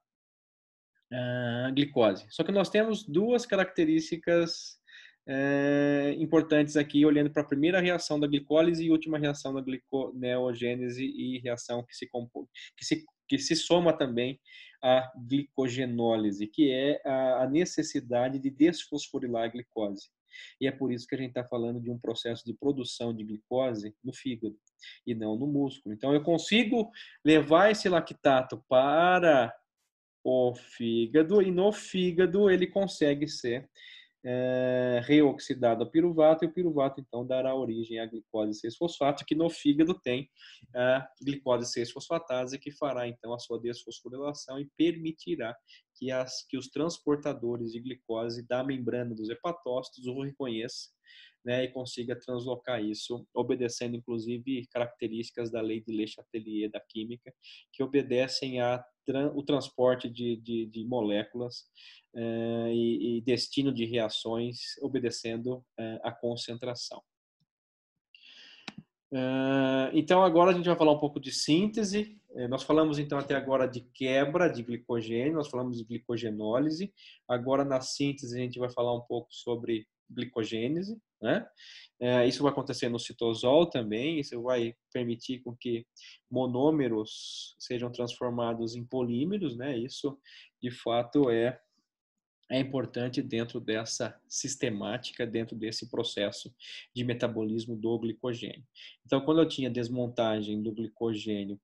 glicose. Só que nós temos duas características importantes aqui, olhando para a primeira reação da glicólise e última reação da gliconeogênese e reação que se soma também à glicogenólise, que é a necessidade de desfosforilar a glicose. E é por isso que a gente está falando de um processo de produção de glicose no fígado e não no músculo. Então, eu consigo levar esse lactato para o fígado e no fígado ele consegue ser reoxidado a piruvato e o piruvato então dará origem à glicose 6-fosfato, que no fígado tem a glicose 6-fosfatase, que fará então a sua desfosforilação e permitirá que os transportadores de glicose da membrana dos hepatócitos o reconheçam, né, e consiga translocar isso, obedecendo inclusive características da lei de Le Chatelier da química, que obedecem o transporte de moléculas e destino de reações obedecendo a concentração. Então, agora a gente vai falar um pouco de síntese. Nós falamos, então, até agora de quebra de glicogênio, nós falamos de glicogenólise. Agora, na síntese, a gente vai falar um pouco sobre glicogênese, né? Isso vai acontecer no citosol também, isso vai permitir com que monômeros sejam transformados em polímeros, né? Isso, de fato, é importante dentro dessa sistemática, dentro desse processo de metabolismo do glicogênio. Então, quando eu tinha desmontagem do glicogênio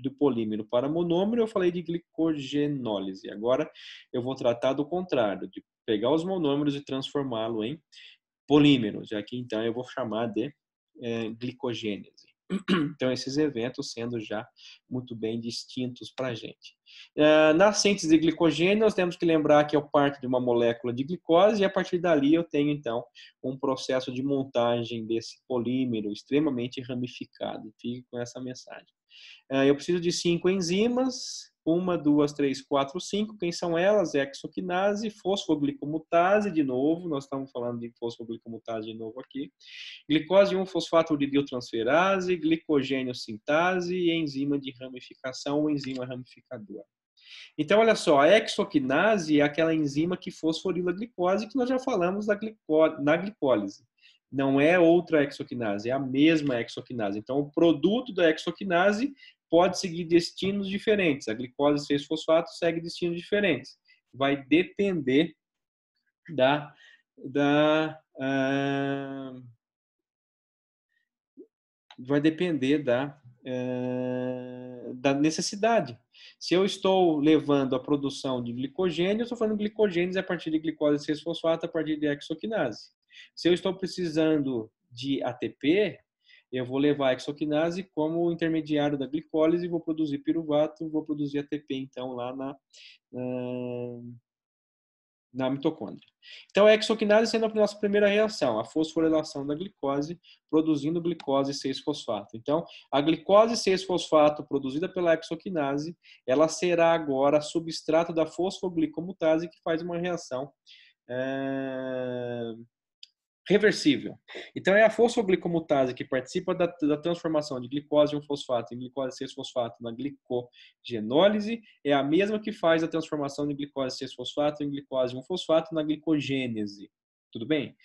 do polímero para monômero, eu falei de glicogenólise. Agora, eu vou tratar do contrário, de pegar os monômeros e transformá-lo em polímeros. Aqui, então, eu vou chamar de glicogênese. Então, esses eventos sendo já muito bem distintos para a gente. Na síntese de glicogênio, nós temos que lembrar que eu parto de uma molécula de glicose e a partir dali eu tenho, então, um processo de montagem desse polímero extremamente ramificado. Fique com essa mensagem. Eu preciso de 5 enzimas, 1, 2, 3, 4, 5. Quem são elas? Hexoquinase, fosfoglicomutase, de novo, nós estamos falando de fosfoglicomutase de novo aqui. Glicose 1-fosfato-uridiltransferase, glicogênio sintase e enzima de ramificação ou enzima ramificadora. Então, olha só, a hexoquinase é aquela enzima que fosforila a glicose que nós já falamos na glicólise. Não é outra hexoquinase, é a mesma hexoquinase. Então, o produto da hexoquinase pode seguir destinos diferentes. A glicose 6-fosfato segue destinos diferentes. Vai depender da necessidade. Se eu estou levando a produção de glicogênio, eu estou falando glicogênios a partir de glicose 6-fosfato, a partir de hexoquinase. Se eu estou precisando de ATP, eu vou levar a hexoquinase como intermediário da glicólise, vou produzir piruvato, vou produzir ATP, então, lá na mitocôndria. Então, a hexoquinase sendo a nossa primeira reação, a fosforilação da glicose, produzindo glicose 6-fosfato. Então, a glicose 6-fosfato produzida pela hexoquinase, ela será agora substrato da fosfoglicomutase, que faz uma reação reversível. Então, é a fosfoglicomutase que participa da transformação de glicose 1-fosfato em glicose 6-fosfato na glicogenólise, é a mesma que faz a transformação de glicose 6-fosfato em glicose 1-fosfato na glicogênese. Tudo bem?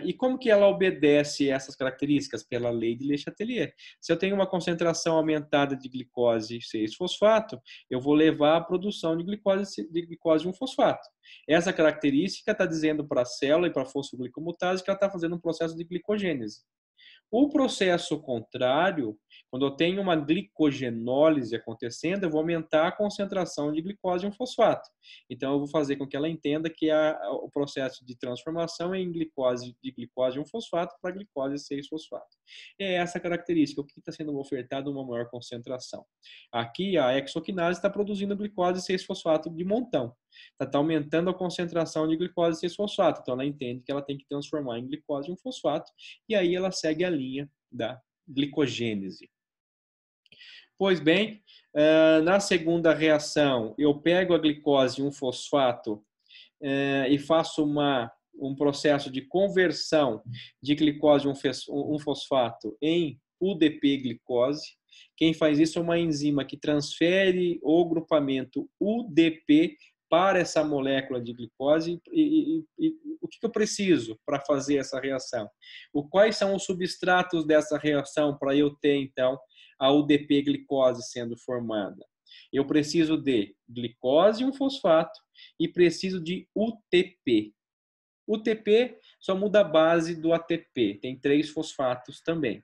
E como que ela obedece essas características? Pela lei de Le Chatelier. Se eu tenho uma concentração aumentada de glicose 6-fosfato, eu vou levar à produção de glicose 1-fosfato. Essa característica está dizendo para a célula e para a fosfoglicomutase que ela está fazendo um processo de glicogênese. O processo contrário, quando eu tenho uma glicogenólise acontecendo, eu vou aumentar a concentração de glicose 1-fosfato. Então, eu vou fazer com que ela entenda que o processo de transformação é em glicose 1-fosfato para glicose 6-fosfato. É essa característica, o que está sendo ofertado uma maior concentração. Aqui, a hexoquinase está produzindo glicose 6-fosfato de montão. Está aumentando a concentração de glicose 6-fosfato. Então, ela entende que ela tem que transformar em glicose 1-fosfato e aí ela segue a linha da glicogênese. Pois bem, na segunda reação, eu pego a glicose 1-fosfato e faço um processo de conversão de glicose 1-fosfato em UDP-glicose. Quem faz isso é uma enzima que transfere o grupamento UDP para essa molécula de glicose. E o que eu preciso para fazer essa reação? Quais são os substratos dessa reação para eu ter, então, a UDP-glicose sendo formada? Eu preciso de glicose 1-fosfato e preciso de UTP. UTP só muda a base do ATP, tem 3 fosfatos também.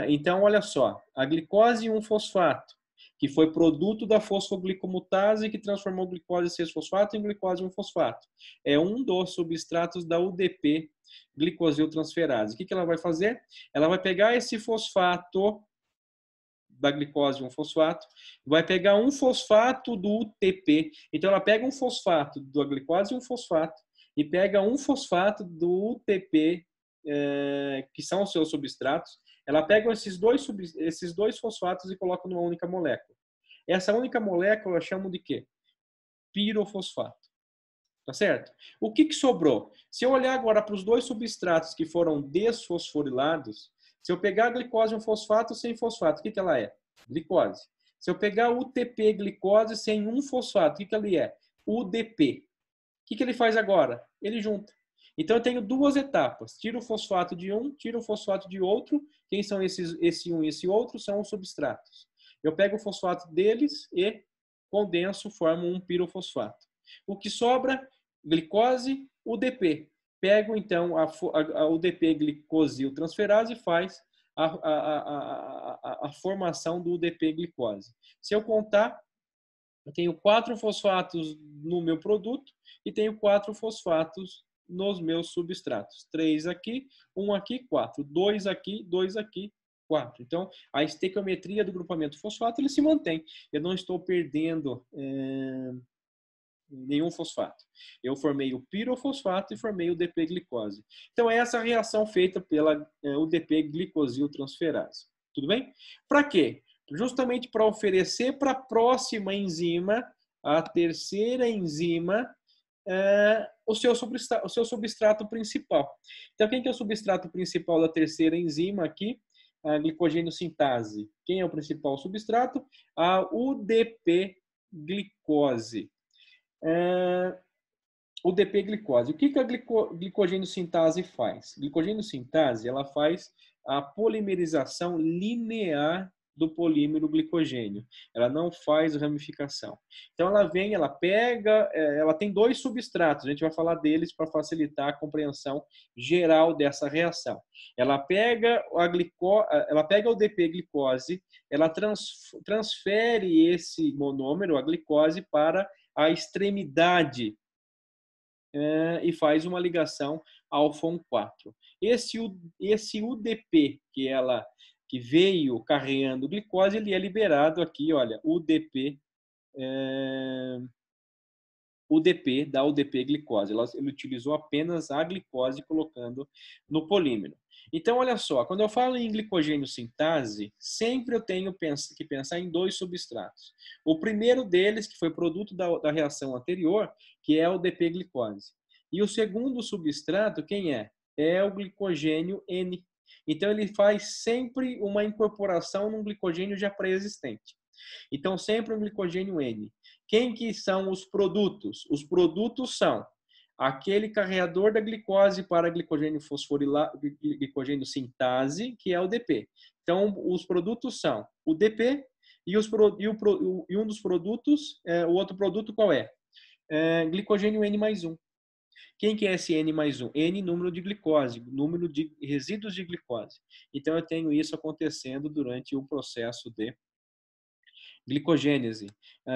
Então, olha só, a glicose 1-fosfato, que foi produto da fosfoglicomutase que transformou glicose 6-fosfato em glicose 1-fosfato. É um dos substratos da UDP glicosiltransferase. O que ela vai fazer? Ela vai pegar esse fosfato da glicose 1-fosfato, vai pegar um fosfato do UTP. Então, ela pega um fosfato da glicose 1-fosfato e pega um fosfato do UTP, que são os seus substratos. Ela pega esses dois fosfatos e coloca numa única molécula. Essa única molécula eu chamo de quê? Pirofosfato. Tá certo? O que sobrou? Se eu olhar agora para os dois substratos que foram desfosforilados, se eu pegar a glicose 1-fosfato sem fosfato, o que ela é? Glicose. Se eu pegar o UTP glicose sem um fosfato, o que ela é? UDP. O que ele faz agora? Ele junta. Então eu tenho duas etapas. Tiro o fosfato de um, tiro o fosfato de outro. Quem são esse um e esse outro? São os substratos. Eu pego o fosfato deles e condenso, formo um pirofosfato. O que sobra? Glicose, UDP. Pego então a UDP glicosiltransferase e faz a formação do UDP glicose. Se eu contar, eu tenho 4 fosfatos no meu produto e tenho 4 fosfatos nos meus substratos. 3 aqui, 1 aqui, 4. 2 aqui, 2 aqui, 4. Então, a estequiometria do grupamento fosfato ele se mantém. Eu não estou perdendo nenhum fosfato. Eu formei o pirofosfato e formei o UDP-glicose. Então, é essa reação feita pela UDP-glicosiltransferase. Tudo bem? Para quê? Justamente para oferecer para a próxima enzima, a terceira enzima, o seu substrato principal. Então, quem que é o substrato principal da terceira enzima aqui? A glicogênio-sintase. Quem é o principal substrato? A UDP-glicose. UDP-glicose. O que a glicogênio-sintase faz? A glicogênio-sintase ela faz a polimerização linear do polímero glicogênio. Ela não faz ramificação. Então, ela vem, ela pega, ela tem 2 substratos, a gente vai falar deles para facilitar a compreensão geral dessa reação. Ela pega o UDP-glicose, ela transfere esse monômero, a glicose, para a extremidade e faz uma ligação alfa 4. Esse UDP que veio carregando glicose, ele é liberado aqui, olha, UDP UDP da UDP-glicose. Ele utilizou apenas a glicose colocando no polímero. Então, olha só, quando eu falo em glicogênio sintase, sempre eu tenho que pensar em dois substratos. O primeiro deles, que foi produto da reação anterior, que é o UDP-glicose. E o segundo substrato, quem é? É o glicogênio N. Então, ele faz sempre uma incorporação num glicogênio já pré-existente. Então, sempre um glicogênio N. Quem que são os produtos? Os produtos são aquele carreador da glicose para glicogênio fosforilado, glicogênio sintase, que é o DP. Então, os produtos são o DP e um dos produtos, o outro produto qual é? Glicogênio N mais 1. Quem que é esse N mais 1? N, número de glicose, número de resíduos de glicose. Então, eu tenho isso acontecendo durante o processo de glicogênese.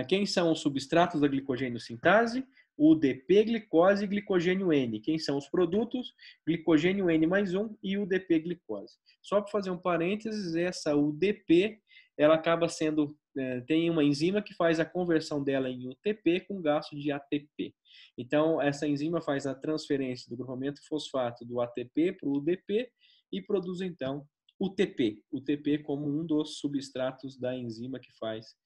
Quem são os substratos da glicogênio sintase? UDP-glicose e glicogênio N. Quem são os produtos? Glicogênio N mais 1 e UDP-glicose. Só para fazer um parênteses, essa UDP, ela acaba sendo, tem uma enzima que faz a conversão dela em UTP com gasto de ATP. Então, essa enzima faz a transferência do grupamento fosfato do ATP para o UDP e produz, então, UTP. UTP como um dos substratos da enzima que faz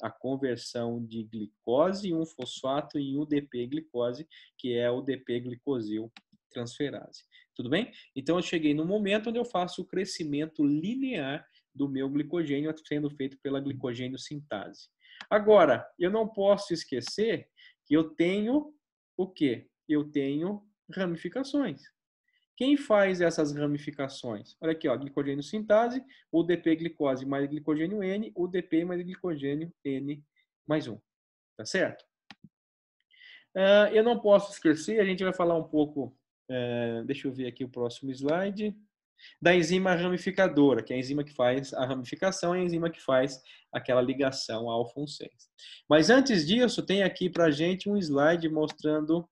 a conversão de glicose em um fosfato em UDP-glicose, que é o UDP-glicosil transferase. Tudo bem? Então, eu cheguei no momento onde eu faço o crescimento linear do meu glicogênio sendo feito pela glicogênio sintase. Agora, eu não posso esquecer que eu tenho o quê? Eu tenho ramificações. Quem faz essas ramificações? Olha aqui, ó, glicogênio sintase, UDP-glicose mais glicogênio N, UDP mais glicogênio N mais 1. Tá certo? Eu não posso esquecer, a gente vai falar um pouco, deixa eu ver aqui o próximo slide, da enzima ramificadora, que é a enzima que faz a ramificação, é a enzima que faz aquela ligação ao alfa-6. Mas antes disso, tem aqui para a gente um slide mostrando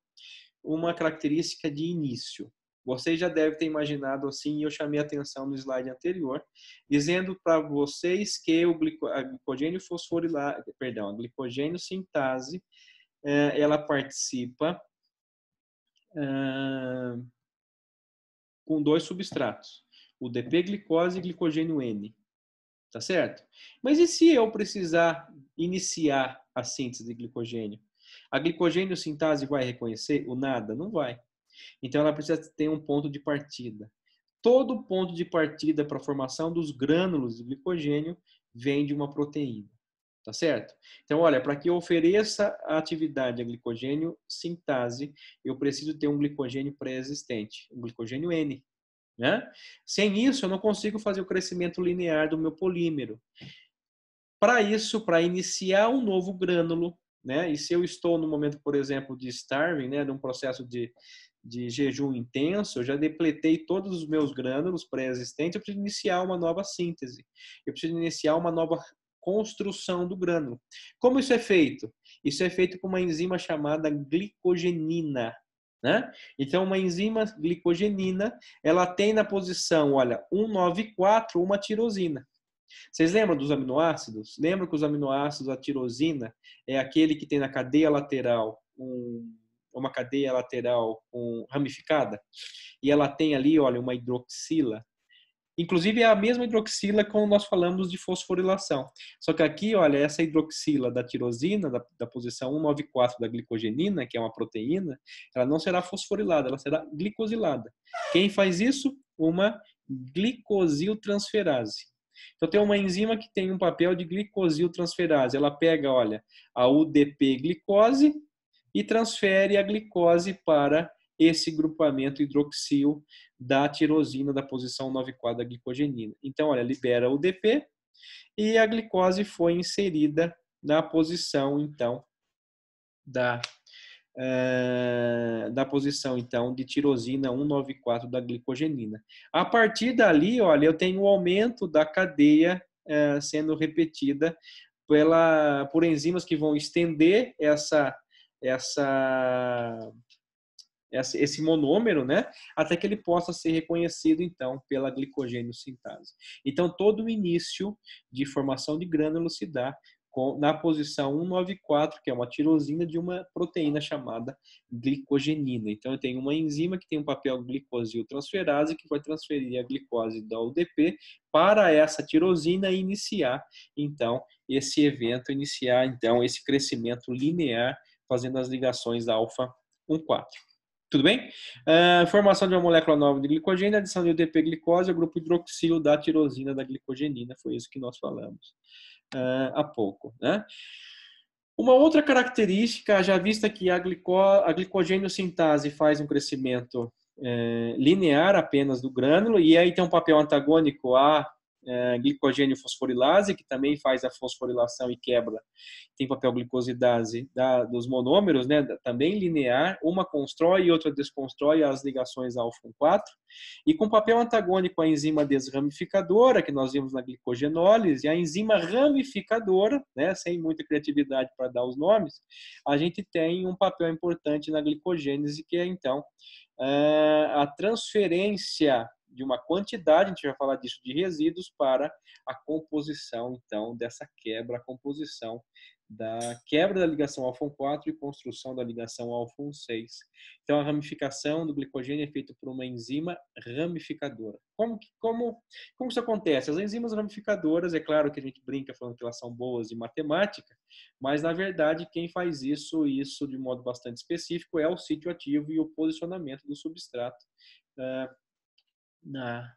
uma característica de início. Vocês já devem ter imaginado assim, e eu chamei a atenção no slide anterior, dizendo para vocês que a glicogênio fosforilado, perdão, a glicogênio sintase, ela participa com dois substratos, o DP-glicose e glicogênio N. Tá certo? Mas e se eu precisar iniciar a síntese de glicogênio? A glicogênio sintase vai reconhecer o nada? Não vai. Então, ela precisa ter um ponto de partida. Todo ponto de partida para a formação dos grânulos de glicogênio vem de uma proteína. Tá certo? Então, olha, para que eu ofereça a atividade a glicogênio sintase, eu preciso ter um glicogênio pré-existente, um glicogênio N. Né? Sem isso, eu não consigo fazer o crescimento linear do meu polímero. Para isso, para iniciar um novo grânulo, né? E se eu estou no momento, por exemplo, de starving, né, de um processo de jejum intenso, eu já depletei todos os meus grânulos pré-existentes, eu preciso iniciar uma nova síntese. Eu preciso iniciar uma nova construção do grânulo. Como isso é feito? Isso é feito com uma enzima chamada glicogenina. Né? Então, uma enzima glicogenina, ela tem na posição, olha, 194, uma tirosina. Vocês lembram dos aminoácidos? Lembram que os aminoácidos, a tirosina, é aquele que tem na cadeia lateral uma cadeia lateral ramificada? E ela tem ali, olha, uma hidroxila. Inclusive, é a mesma hidroxila como nós falamos de fosforilação. Só que aqui, olha, essa hidroxila da tirosina, da posição 194 da glicogenina, que é uma proteína, ela não será fosforilada, ela será glicosilada. Quem faz isso? Uma glicosiltransferase. Então, tem uma enzima que tem um papel de glicosiltransferase. Ela pega, olha, a UDP-glicose e transfere a glicose para esse grupamento hidroxil da tirosina da posição 94 da glicogenina. Então, olha, libera o DP e a glicose foi inserida na posição, então, da posição, então, de tirosina 194 da glicogenina. A partir dali, olha, eu tenho o aumento da cadeia sendo repetida por enzimas que vão estender esse monômero, né, até que ele possa ser reconhecido, então, pela glicogênio sintase. Então, todo o início de formação de grânulos se dá na posição 194, que é uma tirosina de uma proteína chamada glicogenina. Então, eu tenho uma enzima que tem um papel glicosiltransferase que vai transferir a glicose da UDP para essa tirosina e iniciar, então, esse evento, iniciar, então, esse crescimento linear, fazendo as ligações alfa 1,4. Tudo bem? Formação de uma molécula nova de glicogênio, adição de UDP-glicose ao grupo hidroxilo da tirosina da glicogenina. Foi isso que nós falamos há pouco, né? Uma outra característica, já vista que a glicogênio sintase faz um crescimento linear apenas do grânulo, e aí tem um papel antagônico a glicogênio fosforilase, que também faz a fosforilação e quebra, tem papel glicosidase dos monômeros, né, também linear, uma constrói e outra desconstrói as ligações alfa-1,4, e com papel antagônico a enzima desramificadora, que nós vimos na glicogenólise, a enzima ramificadora, né, sem muita criatividade para dar os nomes, a gente tem um papel importante na glicogênese, que é, então, a transferência de uma quantidade, a gente vai falar disso, de resíduos para a composição, então, dessa quebra, a composição da quebra da ligação alfa-1,4 e construção da ligação alfa-1,6. Então, a ramificação do glicogênio é feita por uma enzima ramificadora. Como isso acontece? As enzimas ramificadoras, é claro que a gente brinca falando que elas são boas em matemática, mas, na verdade, quem faz isso de modo bastante específico, é o sítio ativo e o posicionamento do substrato na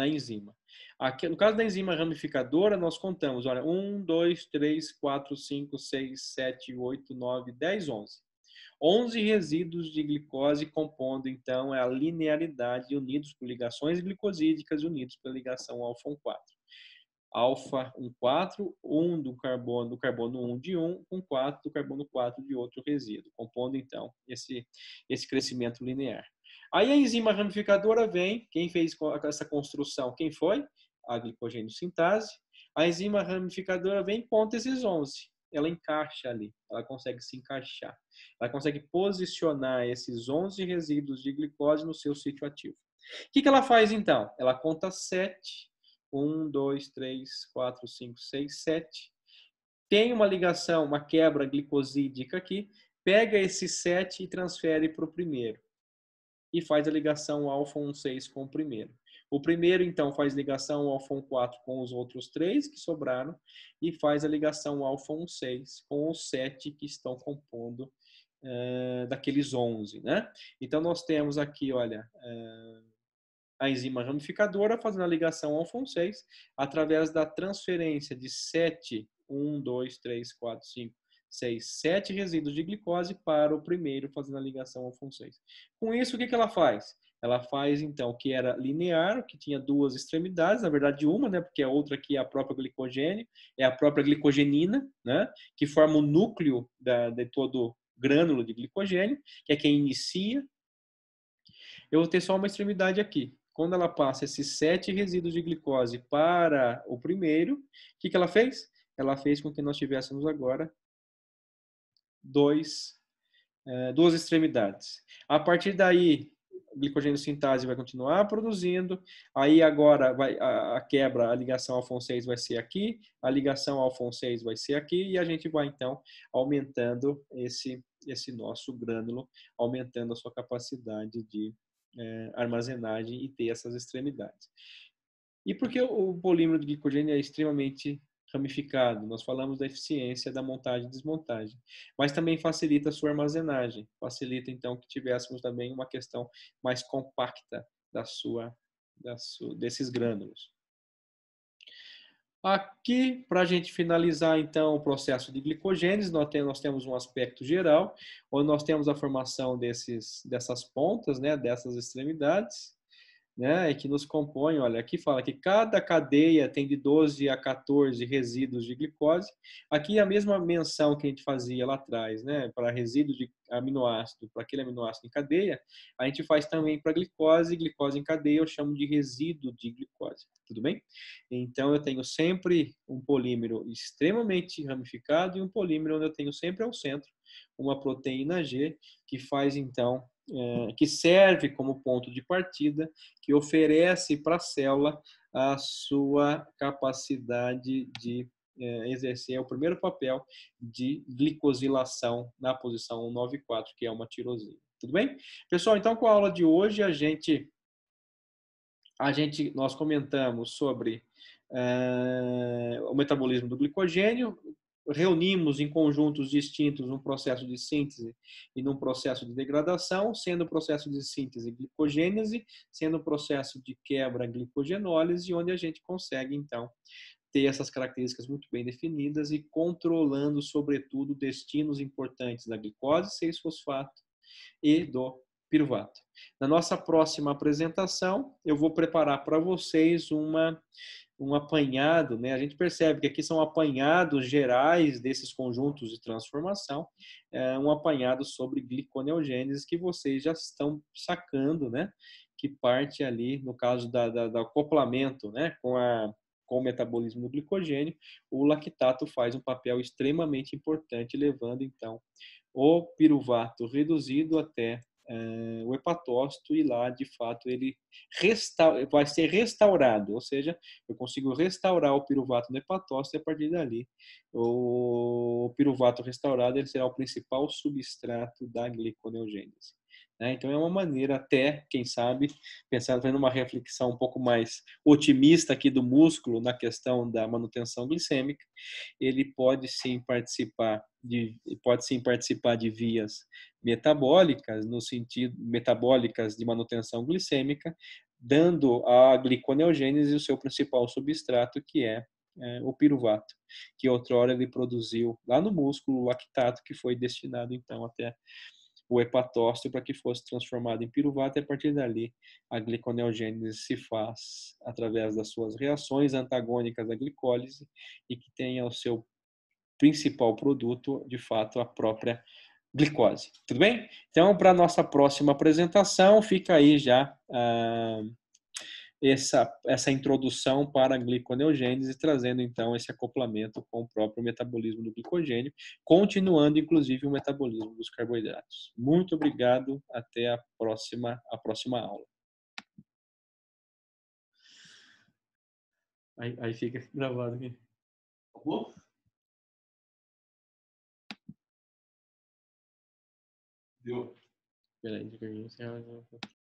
enzima. Aqui, no caso da enzima ramificadora, nós contamos, olha, 1, 2, 3, 4, 5, 6, 7, 8, 9, 10, 11. 11 resíduos de glicose compondo, então, a linearidade unidos por ligações glicosídicas unidos pela ligação alfa-1,4. Alfa-1,4, 1 do carbono 1 de um, com 4 do carbono 4 de outro resíduo, compondo, então, esse crescimento linear. Aí a enzima ramificadora vem, quem fez essa construção, quem foi? A glicogênio sintase. A enzima ramificadora vem e conta esses 11. Ela encaixa ali, ela consegue se encaixar. Ela consegue posicionar esses 11 resíduos de glicose no seu sítio ativo. O que ela faz então? Ela conta 7. 1, 2, 3, 4, 5, 6, 7. Tem uma ligação, uma quebra glicosídica aqui. Pega esse 7 e transfere para o primeiro. E faz a ligação alfa-1,6 com o primeiro. O primeiro, então, faz ligação alfa-1,4 com os outros 3 que sobraram e faz a ligação alfa-1,6 com os 7 que estão compondo daqueles 11, né? Então, nós temos aqui, olha, a enzima ramificadora fazendo a ligação alfa-1,6 através da transferência de 7, 1, 2, 3, 4, 5, 6, 7 resíduos de glicose para o primeiro, fazendo a ligação alfa-1,6. Com isso, o que ela faz? Ela faz, então, que era linear, que tinha duas extremidades, na verdade uma, né, porque a outra aqui é a própria glicogênio, é a própria glicogenina, né, que forma o núcleo de todo grânulo de glicogênio, que é quem inicia. Eu vou ter só uma extremidade aqui. Quando ela passa esses 7 resíduos de glicose para o primeiro, o que ela fez? Ela fez com que nós tivéssemos agora duas extremidades. A partir daí, a glicogênio sintase vai continuar produzindo. Aí agora a quebra, a ligação alfa-1,6 vai ser aqui, a ligação alfa-1,6 vai ser aqui, e a gente vai então aumentando esse nosso grânulo, aumentando a sua capacidade de armazenagem e ter essas extremidades. E por que o polímero de glicogênio é extremamente ramificado? Nós falamos da eficiência da montagem e desmontagem, mas também facilita a sua armazenagem, facilita então que tivéssemos também uma questão mais compacta desses grânulos. Aqui, para a gente finalizar, então, o processo de glicogênese, nós temos um aspecto geral, onde nós temos a formação dessas pontas, né, dessas extremidades, né, e que nos compõem, olha, aqui fala que cada cadeia tem de 12 a 14 resíduos de glicose. Aqui a mesma menção que a gente fazia lá atrás, né, para resíduos de aminoácido, para aquele aminoácido em cadeia, a gente faz também para glicose em cadeia, eu chamo de resíduo de glicose, tudo bem? Então eu tenho sempre um polímero extremamente ramificado e um polímero onde eu tenho sempre ao centro uma proteína G que faz então que serve como ponto de partida, que oferece para a célula a sua capacidade de exercer o primeiro papel de glicosilação na posição 194, que é uma tirosina. Tudo bem? Pessoal, então com a aula de hoje nós comentamos sobre o metabolismo do glicogênio, reunimos em conjuntos distintos um processo de síntese e num processo de degradação, sendo o processo de síntese glicogênese, sendo o processo de quebra glicogenólise, onde a gente consegue, então, ter essas características muito bem definidas e controlando, sobretudo, destinos importantes da glicose 6-fosfato e do piruvato. Na nossa próxima apresentação, eu vou preparar para vocês um apanhado, né? A gente percebe que aqui são apanhados gerais desses conjuntos de transformação, um apanhado sobre gliconeogênese que vocês já estão sacando, né? Que parte ali, no caso do acoplamento, né? Com o metabolismo do glicogênio, o lactato faz um papel extremamente importante, levando então o piruvato reduzido até o hepatócito e lá, de fato, ele vai ser restaurado, ou seja, eu consigo restaurar o piruvato no hepatócito e a partir dali o piruvato restaurado ele será o principal substrato da gliconeogênese. Então é uma maneira até, quem sabe, pensando em uma reflexão um pouco mais otimista aqui do músculo na questão da manutenção glicêmica, ele pode sim participar de vias metabólicas, no sentido metabólicas de manutenção glicêmica, dando à gliconeogênese o seu principal substrato, que é o piruvato, que outrora ele produziu lá no músculo o lactato, que foi destinado então até o hepatócito para que fosse transformado em piruvato, e a partir dali a gliconeogênese se faz através das suas reações antagônicas à glicólise e que tenha o seu principal produto, de fato, a própria glicose. Tudo bem? Então, para a nossa próxima apresentação, fica aí já essa introdução para a gliconeogênese, trazendo então esse acoplamento com o próprio metabolismo do glicogênio, continuando inclusive o metabolismo dos carboidratos. Muito obrigado, até a próxima aula. Aí fica gravado aqui. Acabou? Deu. Peraí,